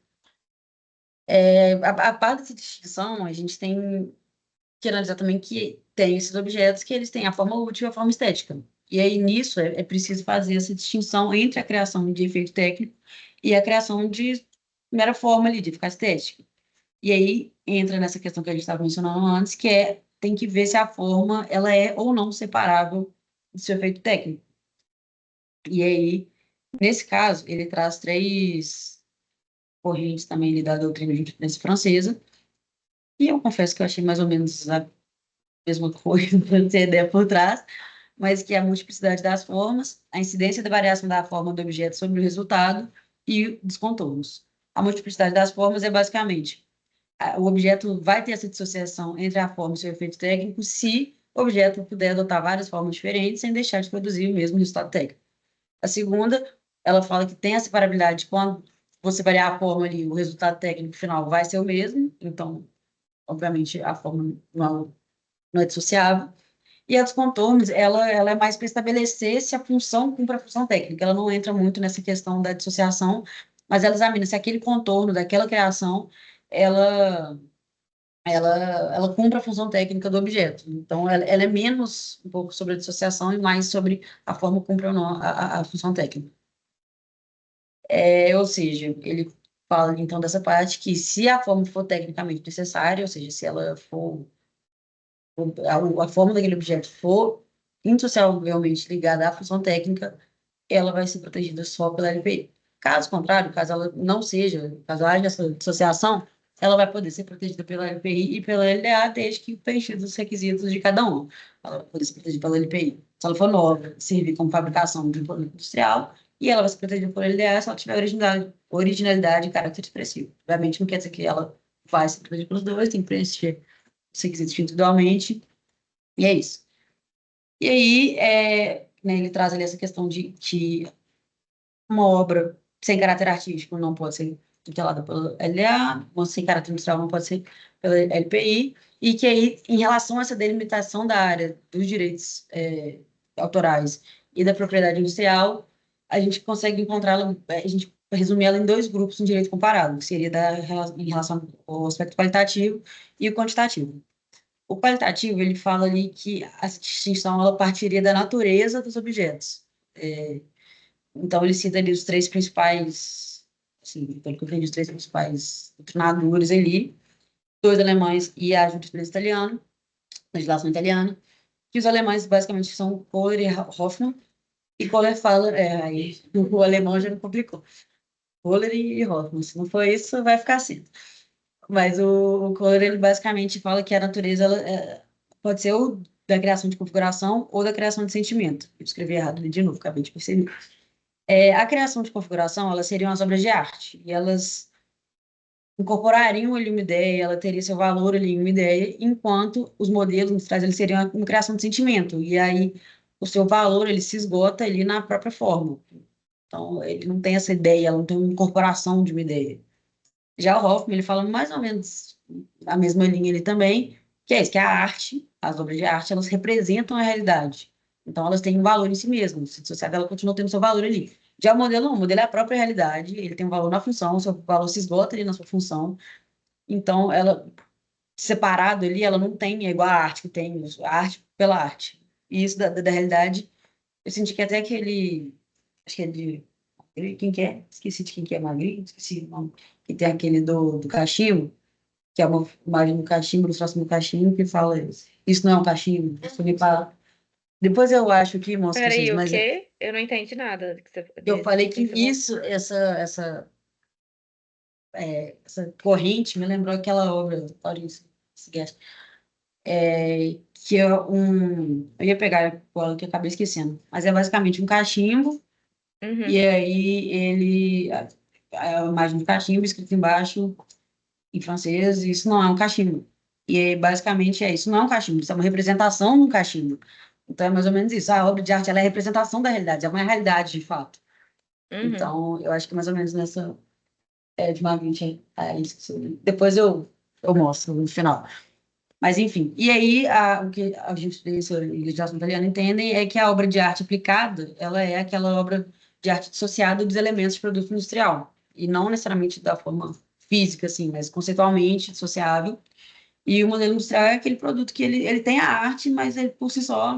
A parte dessa distinção, a gente tem que analisar também que tem esses objetos que eles têm a forma útil e a forma estética. E aí, nisso, é preciso fazer essa distinção entre a criação de efeito técnico e a criação de mera forma ali, de eficácia estética. E aí, entra nessa questão que a gente estava mencionando antes, que tem que ver se a forma ela é ou não separável do seu efeito técnico. E aí, nesse caso, ele traz três correntes também ali da doutrina de influência francesa, e eu confesso que eu achei mais ou menos a mesma coisa, não ter ideia por trás, mas que é a multiplicidade das formas, a incidência da variação da forma do objeto sobre o resultado e dos contornos. A multiplicidade das formas é basicamente o objeto vai ter essa dissociação entre a forma e seu efeito técnico se o objeto puder adotar várias formas diferentes sem deixar de produzir o mesmo resultado técnico. A segunda, ela fala que tem a separabilidade quando você variar a forma ali, o resultado técnico final vai ser o mesmo, então, obviamente, a forma não é dissociável. E a dos contornos, ela é mais para estabelecer se a função cumpre a função técnica. Ela não entra muito nessa questão da dissociação, mas ela examina se aquele contorno daquela criação, ela, ela cumpre a função técnica do objeto. Então, ela é menos um pouco sobre a dissociação e mais sobre a forma cumpre ou não a função técnica. Ou seja, ele fala então dessa parte que se a forma for tecnicamente necessária, ou seja, se ela for a forma daquele objeto for indissociavelmente ligada à função técnica, ela vai ser protegida só pela LPI. Caso contrário, caso ela não seja, caso haja essa dissociação, ela vai poder ser protegida pela LPI e pela LDA, desde que preenchidos os requisitos de cada um. Ela vai poder ser protegida pela LPI. Se ela for nova, servir como fabricação de um produto industrial, e ela vai ser protegida pela LDA se ela tiver originalidade e caráter expressivo. Obviamente, não quer dizer que ela vai ser protegida pelos dois, tem que preencher os requisitos individualmente, e é isso. E aí, né, ele traz ali essa questão de que uma obra sem caráter artístico não pode ser tutelada pela LDA, uma sem caráter industrial não pode ser pela LPI, e que aí, em relação a essa delimitação da área dos direitos autorais e da propriedade industrial, a gente consegue encontrá-la, a gente resumir ela em dois grupos no direito comparado, que seria em relação ao aspecto qualitativo e o quantitativo. O qualitativo, ele fala ali que a distinção ela partiria da natureza dos objetos. Então, ele cita ali os três principais, assim, pelo que eu entendi, os três principais doutrinadores ali, dois alemães e a jurisprudência italiana, legislação italiana, que os alemães basicamente são Kohler e Hoffmann, e Kohler fala, aí o alemão já me complicou, Kohler e Hoffmann, se não for isso, vai ficar assim. Mas o Kohler, ele basicamente fala que a natureza ela, pode ser ou da criação de configuração ou da criação de sentimento. Eu escrevi errado ali de novo, acabei de perceber. A criação de configuração, elas seriam as obras de arte, e elas incorporariam ali uma ideia, ela teria seu valor ali em uma ideia, enquanto os modelos industriais eles seriam uma criação de sentimento, e aí o seu valor ele se esgota ali na própria forma. Então, ele não tem essa ideia, ela não tem uma incorporação de uma ideia. Já o Hoffman, ele fala mais ou menos a mesma linha ali também, que é isso, que a arte, as obras de arte, elas representam a realidade. Então, elas têm um valor em si mesmas. Se dissociada, ela continua tendo seu valor ali. Já o modelo não, o modelo é a própria realidade, ele tem um valor na função, o seu valor se esgota ali na sua função. Então, ela, separado ali, ela não tem, é igual a arte que tem, a arte pela arte. E isso da realidade, eu senti que até aquele, acho que é de quem que é? Esqueci de quem que é Magritte, esqueci o nome. Que tem aquele do cachimbo, que é uma imagem do cachimbo, ilustração do cachimbo, que fala isso não é um cachimbo, isso me fala. Depois eu acho que mostro pra vocês, Peraí, o mas quê? Eu não entendi nada eu falei que desse movimento. isso, essa corrente me lembrou aquela obra do Clarice Guest, que é eu ia pegar ela que eu acabei esquecendo, mas é basicamente um cachimbo. E Uhum. aí a imagem do cachimbo escrito embaixo em francês, isso não é um cachimbo. E aí, basicamente é isso, não é um cachimbo, isso é uma representação de um cachimbo. Então é mais ou menos isso. A obra de arte ela é a representação da realidade, é uma realidade de fato. Uhum. Então eu acho que é mais ou menos nessa de Magritte é isso. Depois eu mostro no final. Mas enfim, e aí o que a justiça e legislação italiana entendem é que a obra de arte aplicada, ela é aquela obra de arte dissociada dos elementos de produto industrial, e não necessariamente da forma física, assim, mas conceitualmente dissociável. E o modelo industrial é aquele produto que ele tem a arte, mas ele por si só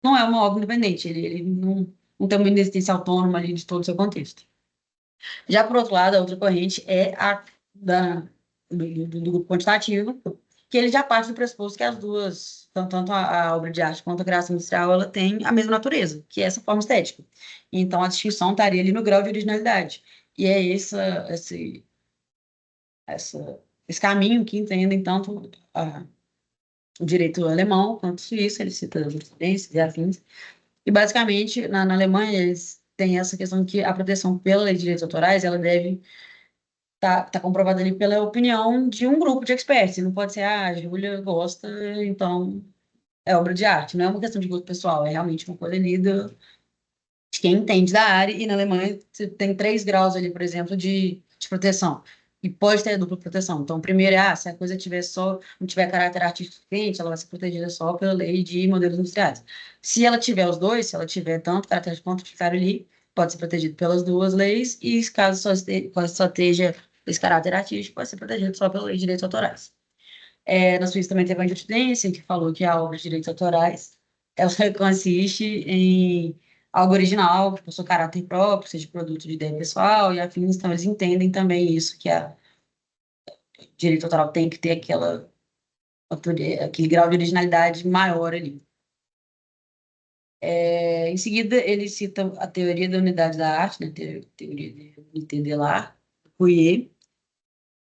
não é uma obra independente, ele não tem uma existência autônoma ali de todo o seu contexto. Já por outro lado, a outra corrente é a do grupo quantitativo, que ele já parte do pressuposto que as duas, tanto a obra de arte quanto a criação industrial, ela tem a mesma natureza, que é essa forma estética. Então, a distinção estaria ali no grau de originalidade. E é esse caminho que entendem tanto o direito alemão quanto o suíço, ele cita as jurisprudências e afins. E, basicamente, na Alemanha, eles têm essa questão que a proteção pela lei de direitos autorais, ela deve tá comprovada ali pela opinião de um grupo de experts. E não pode ser, a Júlia gosta, então é obra de arte. Não é uma questão de gosto pessoal, é realmente uma coisa ali de quem entende da área. E na Alemanha você tem 3 graus ali, por exemplo, de proteção. E pode ter dupla proteção. Então, o primeiro é, se a coisa não tiver caráter artístico suficiente, ela vai ser protegida só pela lei de modelos industriais. Se ela tiver os dois, se ela tiver tanto caráter artístico quanto utilitário ali, pode ser protegido pelas duas leis, e caso só esteja esse caráter artístico, pode ser protegido só pela lei de direitos autorais. Na Suíça também teve uma jurisprudência que falou que a obra de direitos autorais ela consiste em algo original, que possui caráter próprio, seja produto de ideia pessoal e afins, então eles entendem também isso, que a direito autoral tem que ter aquele grau de originalidade maior ali. Em seguida, ele cita a teoria da unidade da arte, né, teoria de unité de l'art, Fourier,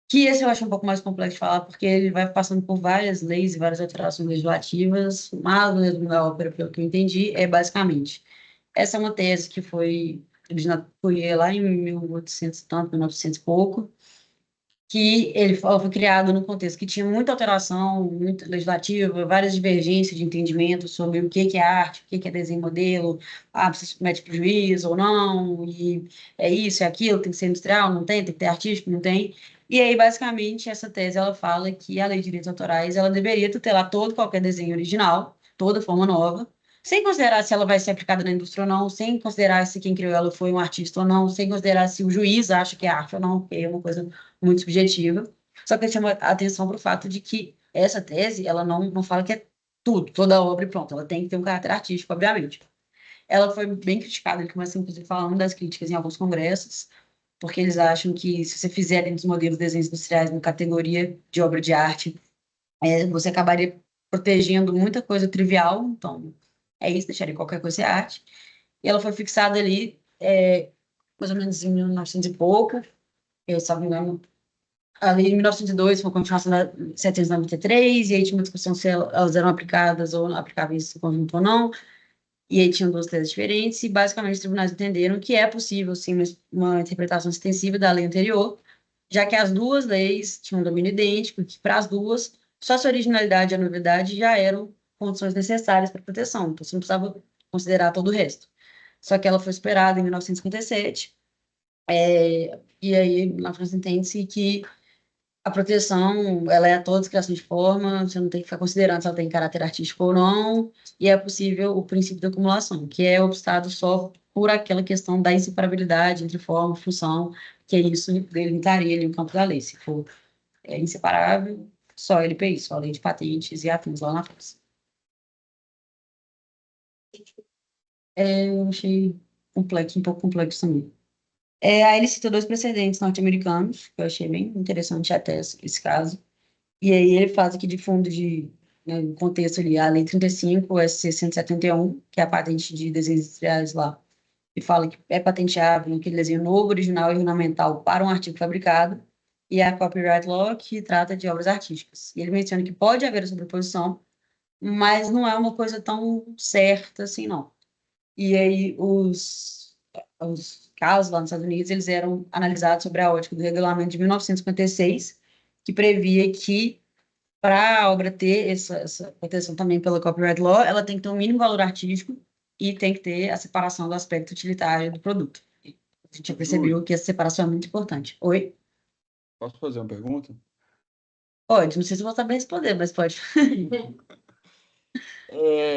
que esse eu acho um pouco mais complexo de falar, porque ele vai passando por várias leis e várias alterações legislativas, mas o resumo da ópera, pelo que eu entendi, é basicamente, essa é uma tese que foi originada por ele lá em 1800 e tanto, 1900 e pouco, que ele foi criado num contexto que tinha muita alteração, muita legislativa, várias divergências de entendimento sobre o que é arte, o que é desenho modelo, você mete prejuízo ou não, e é isso, é aquilo, tem que ser industrial, não tem que ter artístico, não tem. E aí, basicamente, essa tese, ela fala que a lei de direitos autorais, ela deveria tutelar todo qualquer desenho original, toda forma nova, sem considerar se ela vai ser aplicada na indústria ou não, sem considerar se quem criou ela foi um artista ou não, sem considerar se o juiz acha que é arte ou não, porque é uma coisa muito subjetiva. Só que eu chamo a atenção para o fato de que essa tese, ela não fala que é tudo, toda obra e pronto, ela tem que ter um caráter artístico, obviamente. Ela foi bem criticada, ele começa, inclusive, falando das críticas em alguns congressos, porque eles acham que se você fizer dentro dos modelos de desenhos industriais na categoria de obra de arte, você acabaria protegendo muita coisa trivial, então é isso, deixaria qualquer coisa ser arte. E ela foi fixada ali, mais ou menos em 1900 e pouco, eu, se não me engano, ali em 1902 foi a continuação da 793, e aí tinha uma discussão se elas eram aplicadas ou aplicáveis em conjunto ou não, e aí tinham duas teses diferentes, e basicamente os tribunais entenderam que é possível, sim, uma interpretação extensiva da lei anterior, já que as duas leis tinham um domínio idêntico, que para as duas, só a originalidade e a novidade já eram condições necessárias para proteção, então você não precisava considerar todo o resto. Só que ela foi superada em 1957, e aí na França entende-se que a proteção, ela é a todas as criações de forma, você não tem que ficar considerando se ela tem caráter artístico ou não, e é possível o princípio da acumulação, que é obstado só por aquela questão da inseparabilidade entre forma e função, que é isso delimitaria ali o campo da lei. Se for inseparável, só LPI, só lei de patentes e afins lá na França. Eu achei complexo, um pouco complexo também. Aí ele cita dois precedentes norte-americanos, que eu achei bem interessante até esse caso. E aí ele faz aqui de fundo no contexto ali, a Lei 35, SC 171, que é a patente de desenhos industriais lá, que fala que é patenteável aquele desenho novo, original e ornamental para um artigo fabricado, e a Copyright Law, que trata de obras artísticas. E ele menciona que pode haver sobreposição, mas não é uma coisa tão certa assim, não. E aí os casos lá nos Estados Unidos, eles eram analisados sobre a ótica do regulamento de 1956, que previa que para a obra ter essa proteção também pela Copyright Law, ela tem que ter um mínimo valor artístico e tem que ter a separação do aspecto utilitário do produto. A gente já percebeu que essa separação é muito importante. Oi? Posso fazer uma pergunta? Pode, não sei se eu vou saber responder, mas pode.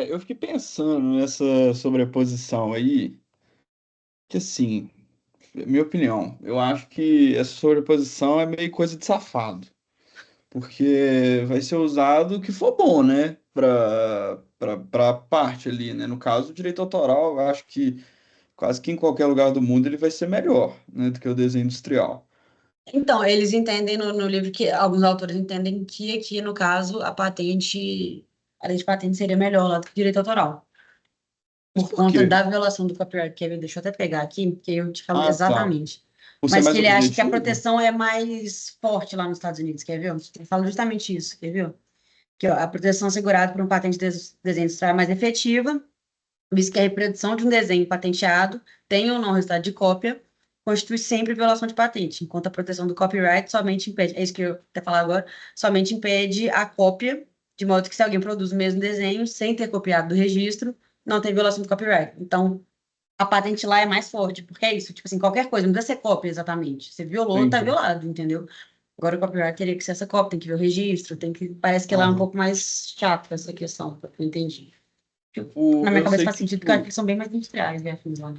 Eu fiquei pensando nessa sobreposição aí, que assim, minha opinião, eu acho que essa sobreposição é meio coisa de safado, porque vai ser usado o que for bom, né, para parte ali, né, no caso, o direito autoral, eu acho que quase que em qualquer lugar do mundo ele vai ser melhor, né, do que o desenho industrial. Então, eles entendem no livro que alguns autores entendem que aqui, no caso, a lei de patente seria melhor lá do que direito autoral, por Por conta quê? da violação do copyright. Kevin, deixa eu até pegar aqui, porque eu te falo Ah, tá. exatamente. Por ser Mas que mais ele acha que a objetivo? proteção é mais forte lá nos Estados Unidos, quer ver? Ele fala justamente isso, quer ver? Que ó, a proteção assegurada por um patente de desenho industrial é mais efetiva, visto que a reprodução de um desenho patenteado, tem ou não resultado de cópia, constitui sempre violação de patente, enquanto a proteção do copyright somente impede, é isso que eu até falar agora, somente impede a cópia, de modo que se alguém produz o mesmo desenho sem ter copiado do registro, não tem violação do copyright. Então, a patente lá é mais forte, porque é isso, tipo assim, qualquer coisa, não precisa ser cópia exatamente. Você violou, tá Entendi. violado, entendeu? Agora o copyright teria que ser essa cópia, tem que ver o registro, tem que. Parece que lá é um Aham. pouco mais chato essa questão, pelo que eu entendi. Na minha Eu cabeça sei faz que sentido, porque eu acho que eles são bem mais industriais, né, afins lá.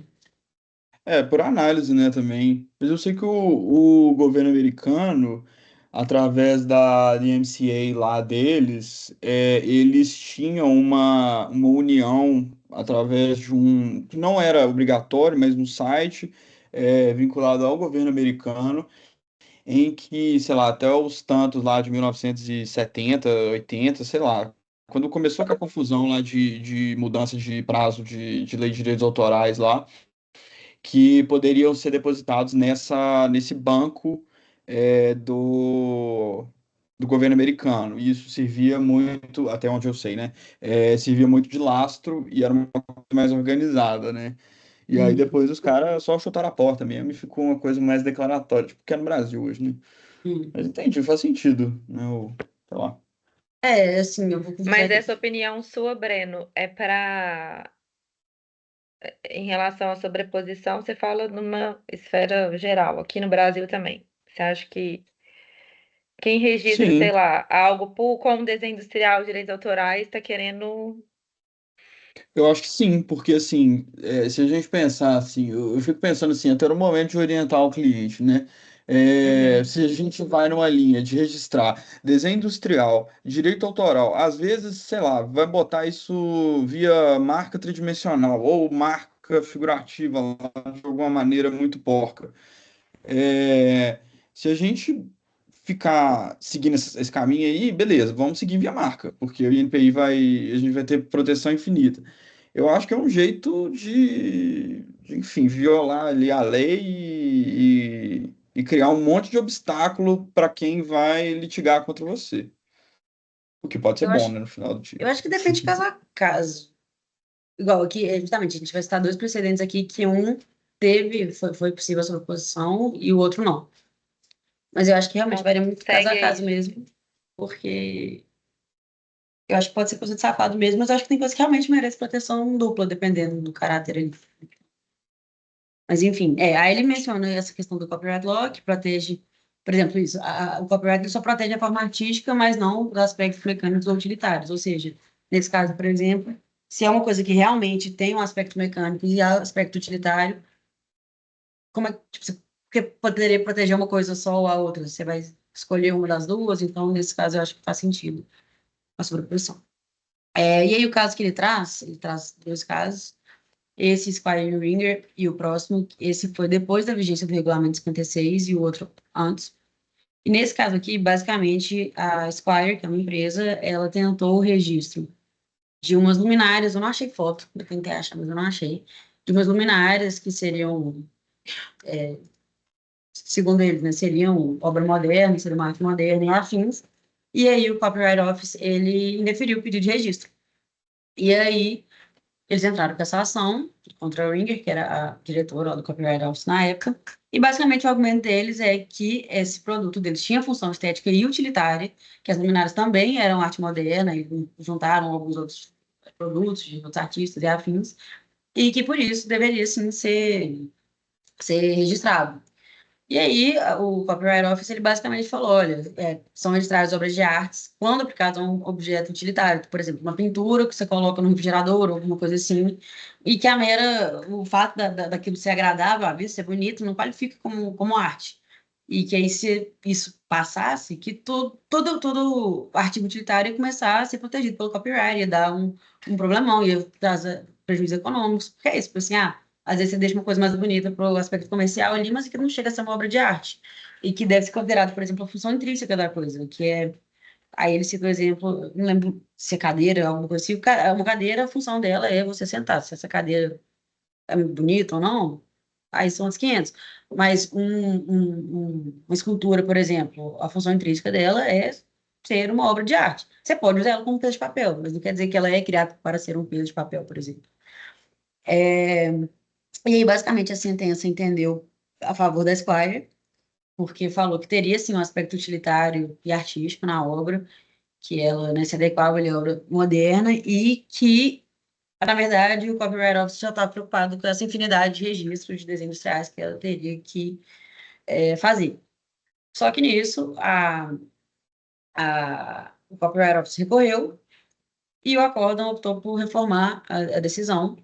por análise, né, também. Mas eu sei que o governo americano, através da DMCA lá deles, eles tinham uma união através de que não era obrigatório, mas um site vinculado ao governo americano, em que, sei lá, até os tantos lá de 1970, 80, sei lá, quando começou com a confusão lá de mudança de prazo de lei de direitos autorais lá, que poderiam ser depositados nesse banco do governo americano. E isso servia muito, até onde eu sei, né? Servia muito de lastro e era uma coisa mais organizada, né? E aí Hum, depois os caras só chutaram a porta mesmo e ficou uma coisa mais declaratória, tipo que é no Brasil hoje, né? hum. Mas entendi, faz sentido, né? Sei lá. É, assim, eu vou confessar Mas que. essa opinião sua, Breno, é para em relação à sobreposição, você fala numa esfera geral, aqui no Brasil também. Você acha que quem registra, sei Sim, lá, algo como desenho industrial, direitos autorais, está querendo. eu acho que sim, porque assim, se a gente pensar assim, eu fico pensando assim, até no momento de orientar o cliente, né? Uhum. Se a gente vai numa linha de registrar desenho industrial, direito autoral, às vezes, sei lá, vai botar isso via marca tridimensional ou marca figurativa lá, de alguma maneira muito porca. Se a gente ficar seguindo esse caminho aí, beleza, vamos seguir via marca, porque o INPI a gente vai ter proteção infinita. Eu acho que é um jeito enfim, violar ali a lei e criar um monte de obstáculo para quem vai litigar contra você. O que pode ser Eu bom, acho, né, no final do dia. eu acho que depende de caso a caso. Igual aqui, justamente, a gente vai citar dois precedentes aqui que um foi possível a sobreposição e o outro não. Mas eu acho que realmente Então, varia muito caso segue a aí. caso mesmo, porque eu acho que pode ser coisa de safado mesmo, mas eu acho que tem coisa que realmente merece proteção dupla, dependendo do caráter ali. Mas enfim, aí ele menciona essa questão do copyright law, que protege, por exemplo, isso, o copyright ele só protege a forma artística, mas não os aspectos mecânicos ou utilitários. Ou seja, nesse caso, por exemplo, se é uma coisa que realmente tem um aspecto mecânico e aspecto utilitário, como é que, tipo, você porque poderia proteger uma coisa só ou a outra? Você vai escolher uma das duas, então, nesse caso, eu acho que faz sentido a sobreposição. E aí, o caso que ele traz dois casos. Esse Squire Ringer e o próximo, esse foi depois da vigência do regulamento 56 e o outro antes. E nesse caso aqui, basicamente, a Squire, que é uma empresa, ela tentou o registro de umas luminárias, eu não achei foto, eu tentei achar, mas eu não achei, de umas luminárias que seriam, segundo eles, né, seriam obra moderna, seriam uma arte moderna e afins. E aí o Copyright Office, ele indeferiu o pedido de registro. E aí eles entraram com essa ação contra a Ringer, que era a diretora lá do Copyright Office na época, e basicamente o argumento deles é que esse produto deles tinha função estética e utilitária, que as luminárias também eram arte moderna e juntaram alguns outros produtos de outros artistas e afins, e que por isso deveria sim ser registrado. E aí, o Copyright Office, ele basicamente falou, olha, são registradas obras de artes quando aplicadas a um objeto utilitário, por exemplo, uma pintura que você coloca no refrigerador ou alguma coisa assim, e que o fato daquilo ser agradável, a vista, ser bonito, não qualifica como arte. E que aí, se isso passasse, que todo artigo utilitário ia começar a ser protegido pelo copyright, ia dar um problemão, ia trazer prejuízos econômicos, porque é isso, tipo assim, às vezes você deixa uma coisa mais bonita para o aspecto comercial ali, mas que não chega a ser uma obra de arte. e que deve ser considerado, por exemplo, a função intrínseca da coisa, que é. Aí ele cita o exemplo, não lembro se é cadeira, alguma coisa assim. Uma cadeira, a função dela é você sentar. Se essa cadeira é bonita ou não, aí são os 500. Mas uma escultura, por exemplo, a função intrínseca dela é ser uma obra de arte. Você pode usar ela como peso de papel, mas não quer dizer que ela é criada para ser um peso de papel, por exemplo. E aí, basicamente, a sentença entendeu a favor da Squire, porque falou que teria, sim, um aspecto utilitário e artístico na obra, que ela, né, se adequava à obra moderna e que, na verdade, o Copyright Office já estava preocupado com essa infinidade de registros de desenhos industriais que ela teria que fazer. Só que nisso, o Copyright Office recorreu e o acórdão optou por reformar a decisão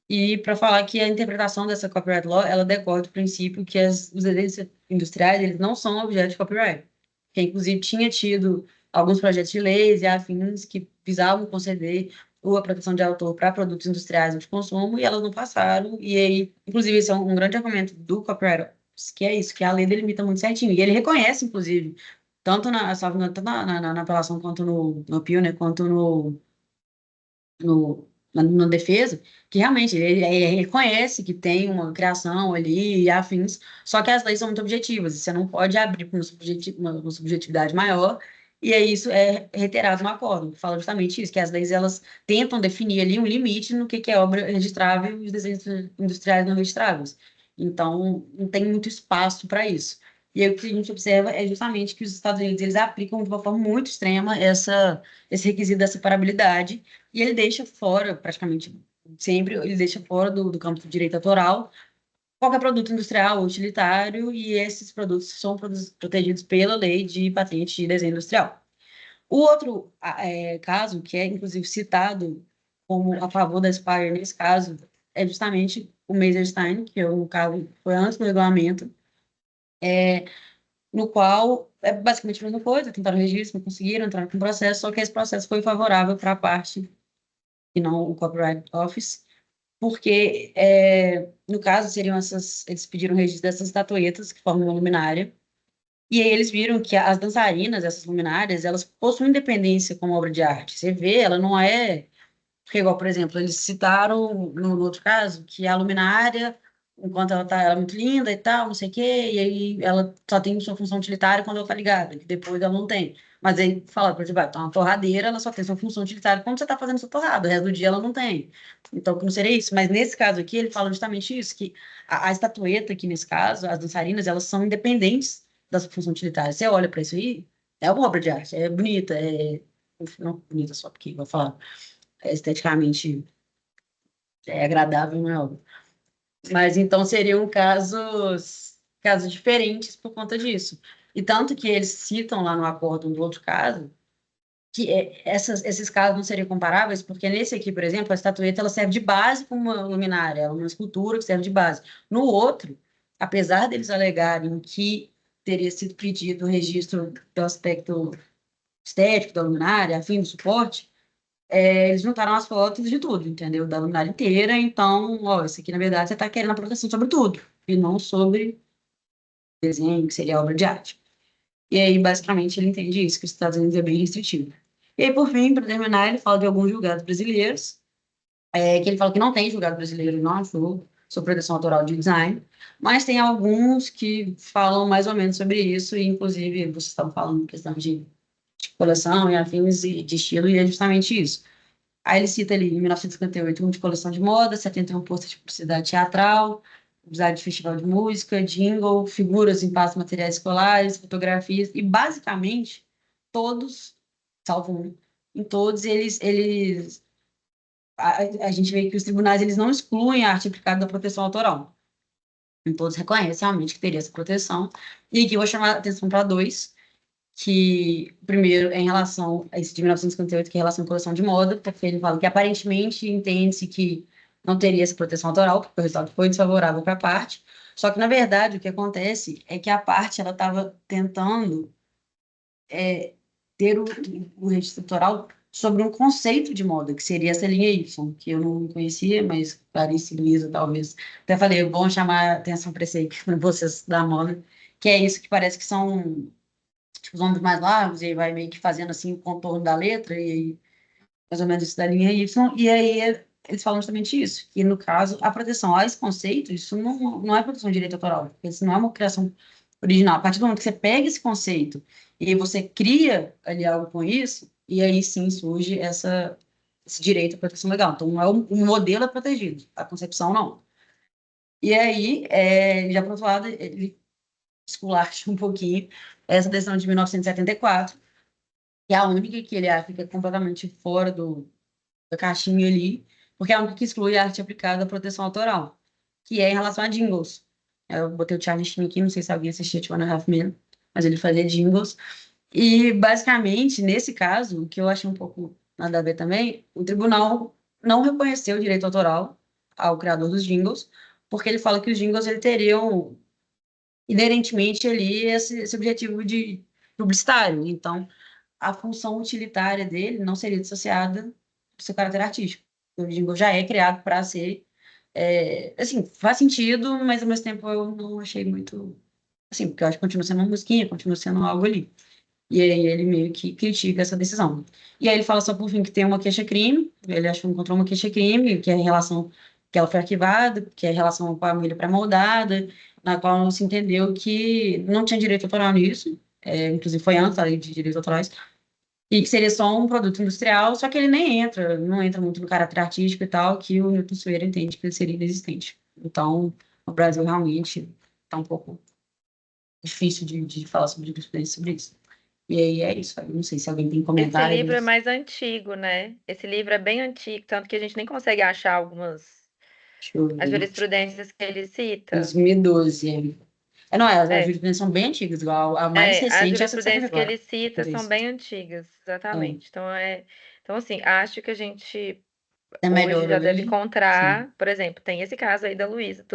e para falar que a interpretação dessa copyright law, ela decorre do princípio que os desenhos industriais, eles não são objeto de copyright. Que inclusive tinha tido alguns projetos de leis e afins que visavam conceder a proteção de autor para produtos industriais de consumo e elas não passaram. E aí, inclusive, esse é um grande argumento do copyright, que é isso, que a lei delimita muito certinho. E ele reconhece, inclusive, tanto na apelação quanto no appeal, né, quanto na defesa, que realmente ele reconhece que tem uma criação ali e afins, só que as leis são muito objetivas, e você não pode abrir para uma subjetividade maior, e aí isso é reiterado no acordo, que fala justamente isso, que as leis elas tentam definir ali um limite no que é obra registrável e os desenhos industriais não registráveis. Então, não tem muito espaço para isso. E aí, o que a gente observa é justamente que os Estados Unidos eles aplicam de uma forma muito extrema esse requisito da separabilidade, e ele deixa fora, praticamente sempre, ele deixa fora do campo do direito autoral qualquer produto industrial ou utilitário, e esses produtos são protegidos pela lei de patente de desenho industrial. O outro caso, que é inclusive citado como a favor da Spire nesse caso, é justamente o Messerstein, que é um caso que foi antes do regulamento, no qual é basicamente a mesma coisa, tentaram registro, não conseguiram entrar com o processo, só que esse processo foi favorável para a parte e não o Copyright Office, porque, no caso, eles pediram o registro dessas estatuetas que formam uma luminária, e aí eles viram que as dançarinas, essas luminárias, elas possuem independência como obra de arte. Você vê, ela não é porque, igual, por exemplo, eles citaram no outro caso que a luminária, enquanto ela é muito linda e tal, não sei o quê, e aí ela só tem sua função utilitária quando ela tá ligada, que depois ela não tem. Mas aí fala, por exemplo, então, uma torradeira, ela só tem sua função utilitária quando você está fazendo sua torrada, o resto do dia ela não tem. Então, que não seria isso. Mas nesse caso aqui, ele fala justamente isso, que a estatueta aqui nesse caso, as dançarinas, elas são independentes da sua função utilitária. Você olha para isso aí, é uma obra de arte, é bonita, não bonita só porque, vou falar esteticamente agradável, não é óbvio. Mas então seriam casos diferentes por conta disso. E tanto que eles citam lá no acordo do outro caso, que esses casos não seriam comparáveis, porque nesse aqui, por exemplo, a estatueta ela serve de base para uma luminária, ela é uma escultura que serve de base. No outro, apesar deles alegarem que teria sido pedido o registro do aspecto estético da luminária, a fim do suporte, eles juntaram as fotos de tudo, entendeu? Da luminária inteira. Então, ó, isso aqui, na verdade, você está querendo a proteção sobre tudo, e não sobre desenho, que seria obra de arte. E aí, basicamente, ele entende isso, que os Estados Unidos é bem restritivo. E aí, por fim, para terminar, ele fala de alguns julgados brasileiros, que ele fala que não tem julgado brasileiro, não achou, sobre proteção autoral de design, mas tem alguns que falam mais ou menos sobre isso, e inclusive vocês estão falando questão de coleção e afins de estilo, e é justamente isso. Aí ele cita ali, em 1958, um de coleção de moda, 71 pôster de publicidade teatral, usar de festival de música, jingle, figuras em pastas materiais escolares, fotografias, e basicamente todos, salvo um, em todos a gente vê que os tribunais eles não excluem a arte aplicada da proteção autoral. Em todos reconhecem realmente que teria essa proteção. E aqui eu vou chamar a atenção para dois, que, primeiro, é em relação a esse de 1958, que é em relação à coleção de moda, porque ele fala que aparentemente entende-se que não teria essa proteção autoral, porque o resultado foi desfavorável para a parte, só que, na verdade, o que acontece é que a parte ela estava tentando ter o registro autoral sobre um conceito de moda, que seria essa linha Y, que eu não conhecia, mas Clarice e Luísa talvez. Até falei, é bom chamar atenção para esse aí, vocês da moda, que é isso que parece que são tipo, os ombros mais largos, e aí vai meio que fazendo assim o contorno da letra, e aí mais ou menos isso da linha Y, e aí eles falam justamente isso, que no caso, a proteção a esse conceito, isso não é proteção de direito autoral, porque isso não é uma criação original. A partir do momento que você pega esse conceito e aí você cria ali algo com isso, e aí sim surge esse direito à proteção legal. Então, não é o modelo é protegido, a concepção não. E aí, já por outro lado, ele esculacha um pouquinho essa decisão de 1974, que é a única que ele acha que é completamente fora da caixinha ali, porque é a única que exclui a arte aplicada à proteção autoral, que é em relação a jingles. Eu botei o Charlie Sheen aqui, não sei se alguém assistia Two and a Half Men, mas ele fazia jingles. E, basicamente, nesse caso, o que eu achei um pouco nada a ver também, o tribunal não reconheceu o direito autoral ao criador dos jingles, porque ele fala que os jingles ele teriam inerentemente ali esse objetivo de publicitário. Então, a função utilitária dele não seria dissociada do seu caráter artístico. O jingle já é criado para ser, assim, faz sentido, mas ao mesmo tempo eu não achei muito, assim, porque eu acho que continua sendo uma musiquinha, continua sendo algo ali. E aí ele meio que critica essa decisão. E aí ele fala só por fim que tem uma queixa-crime, ele acha que encontrou uma queixa-crime, que é em relação, que ela foi arquivada, que é em relação com a milha pré-moldada, na qual não se entendeu que não tinha direito autoral nisso, inclusive foi antes da lei de direitos autorais, e que seria só um produto industrial, só que ele nem entra, não entra muito no caráter artístico e tal, que o Newton Sawyer entende que ele seria inexistente. Então, o Brasil realmente está um pouco difícil de falar sobre jurisprudência sobre isso. E aí é isso. Eu não sei se alguém tem Esse livro é comentários. mais antigo, né? Esse livro é bem antigo, tanto que a gente nem consegue achar algumas Deixa eu as ver. jurisprudências que ele cita. 2012. Não, as É, jurisprudências são bem antigas, igual a mais as recente é essa de jurisprudências que 74. ele cita Por são isso. bem antigas, É, exatamente. Então assim, acho que a gente é hoje melhor já deve ali. Sim, encontrar, por exemplo, tem esse caso aí da Luísa,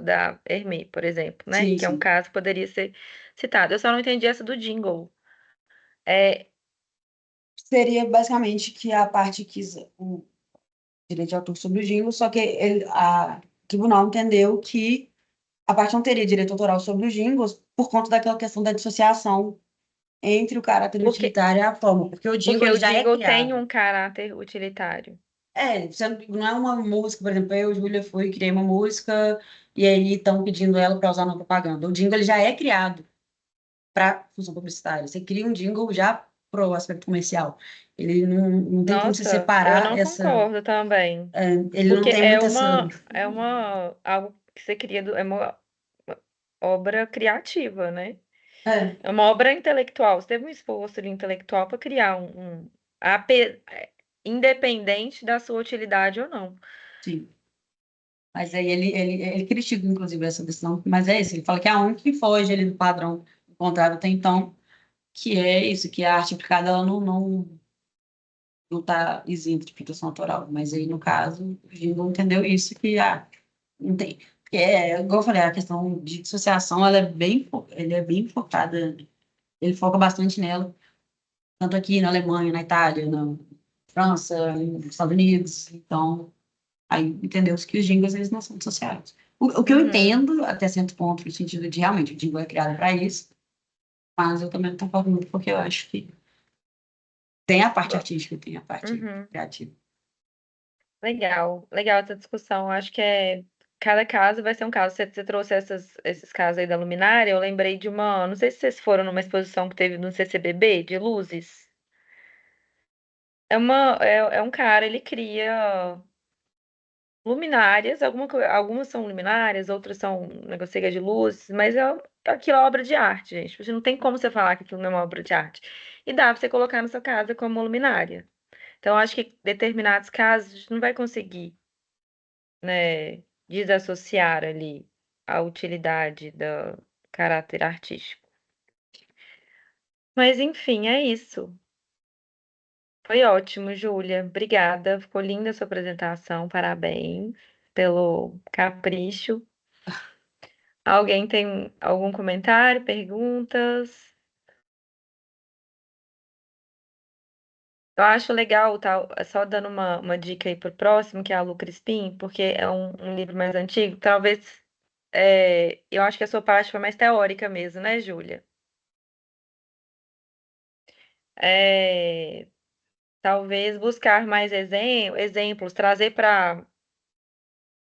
da Hermê, por exemplo, né? sim, Que é um sim. caso que poderia ser citado. Eu só não entendi essa do jingle. É, Seria basicamente que a parte quis o direito de autor sobre o jingle, só que o tribunal entendeu que a parte não teria direito autoral sobre os jingles por conta daquela questão da dissociação entre o caráter porque, utilitário e a forma, porque o jingle porque ele o já é jingle tem criado. um caráter utilitário. Não é uma música, por exemplo, eu, Júlia, fui, criei uma música e aí estão pedindo ela para usar na propaganda. O jingle ele já é criado para função publicitária. Você cria um jingle já pro aspecto comercial. Ele não tem como se Nossa, eu separar não concordo também. ele não Porque tem muito essa. algo que você cria, é uma obra criativa, né? É, É uma obra intelectual. Você teve um esforço ali intelectual para criar independente da sua utilidade ou não. sim. Mas aí ele critica, inclusive, essa decisão. Mas é isso, ele fala que é a única que foge ali do padrão encontrado até então, que é isso, que a arte aplicada ela não está isento de proteção autoral. Mas aí, no caso, o Gindo entendeu isso, que não tem. Porque, igual eu falei, a questão de dissociação, ele é bem focada, ele foca bastante nela, tanto aqui na Alemanha, na Itália, na França, nos Estados Unidos. Então, aí entendeu-se que os jingles, eles não são dissociados. O que eu Uhum, entendo, até certo ponto, no sentido de realmente o jingle é criado para isso, mas eu também não concordo muito, porque eu acho que tem a parte Bom, artística, tem a parte uhum. criativa. Legal, legal essa discussão. Acho que cada caso vai ser um caso. Você trouxe esses casos aí da luminária, eu lembrei de uma. Não sei se vocês foram numa exposição que teve no CCBB de luzes. É um cara, ele cria luminárias, algumas são luminárias, outras são negociadas de luzes, mas aquilo é obra de arte, gente. Tipo, não tem como você falar que aquilo não é uma obra de arte. E dá pra você colocar na sua casa como uma luminária. Então, acho que determinados casos a gente não vai conseguir, né, desassociar ali a utilidade do caráter artístico. Mas, enfim, é isso. Foi ótimo, Júlia. Obrigada. Ficou linda a sua apresentação. Parabéns pelo capricho. Alguém tem algum comentário, perguntas? Eu acho legal, tá? Só dando uma dica aí pro próximo, que é a Lu Crispim, porque é um livro mais antigo. Talvez eu acho que a sua parte foi mais teórica mesmo, né, Júlia? É, talvez buscar mais exemplos, trazer para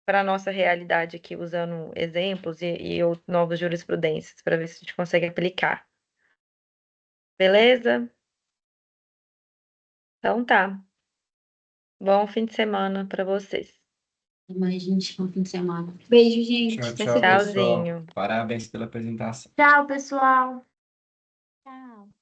a nossa realidade aqui, usando exemplos e novas jurisprudências, para ver se a gente consegue aplicar. Beleza? Então tá. Bom fim de semana para vocês. Mais gente, bom fim de semana. Beijo, gente. Tchau, Vai tchau, ser bom. pessoal. Tchauzinho. Parabéns pela apresentação. Tchau, pessoal. Tchau.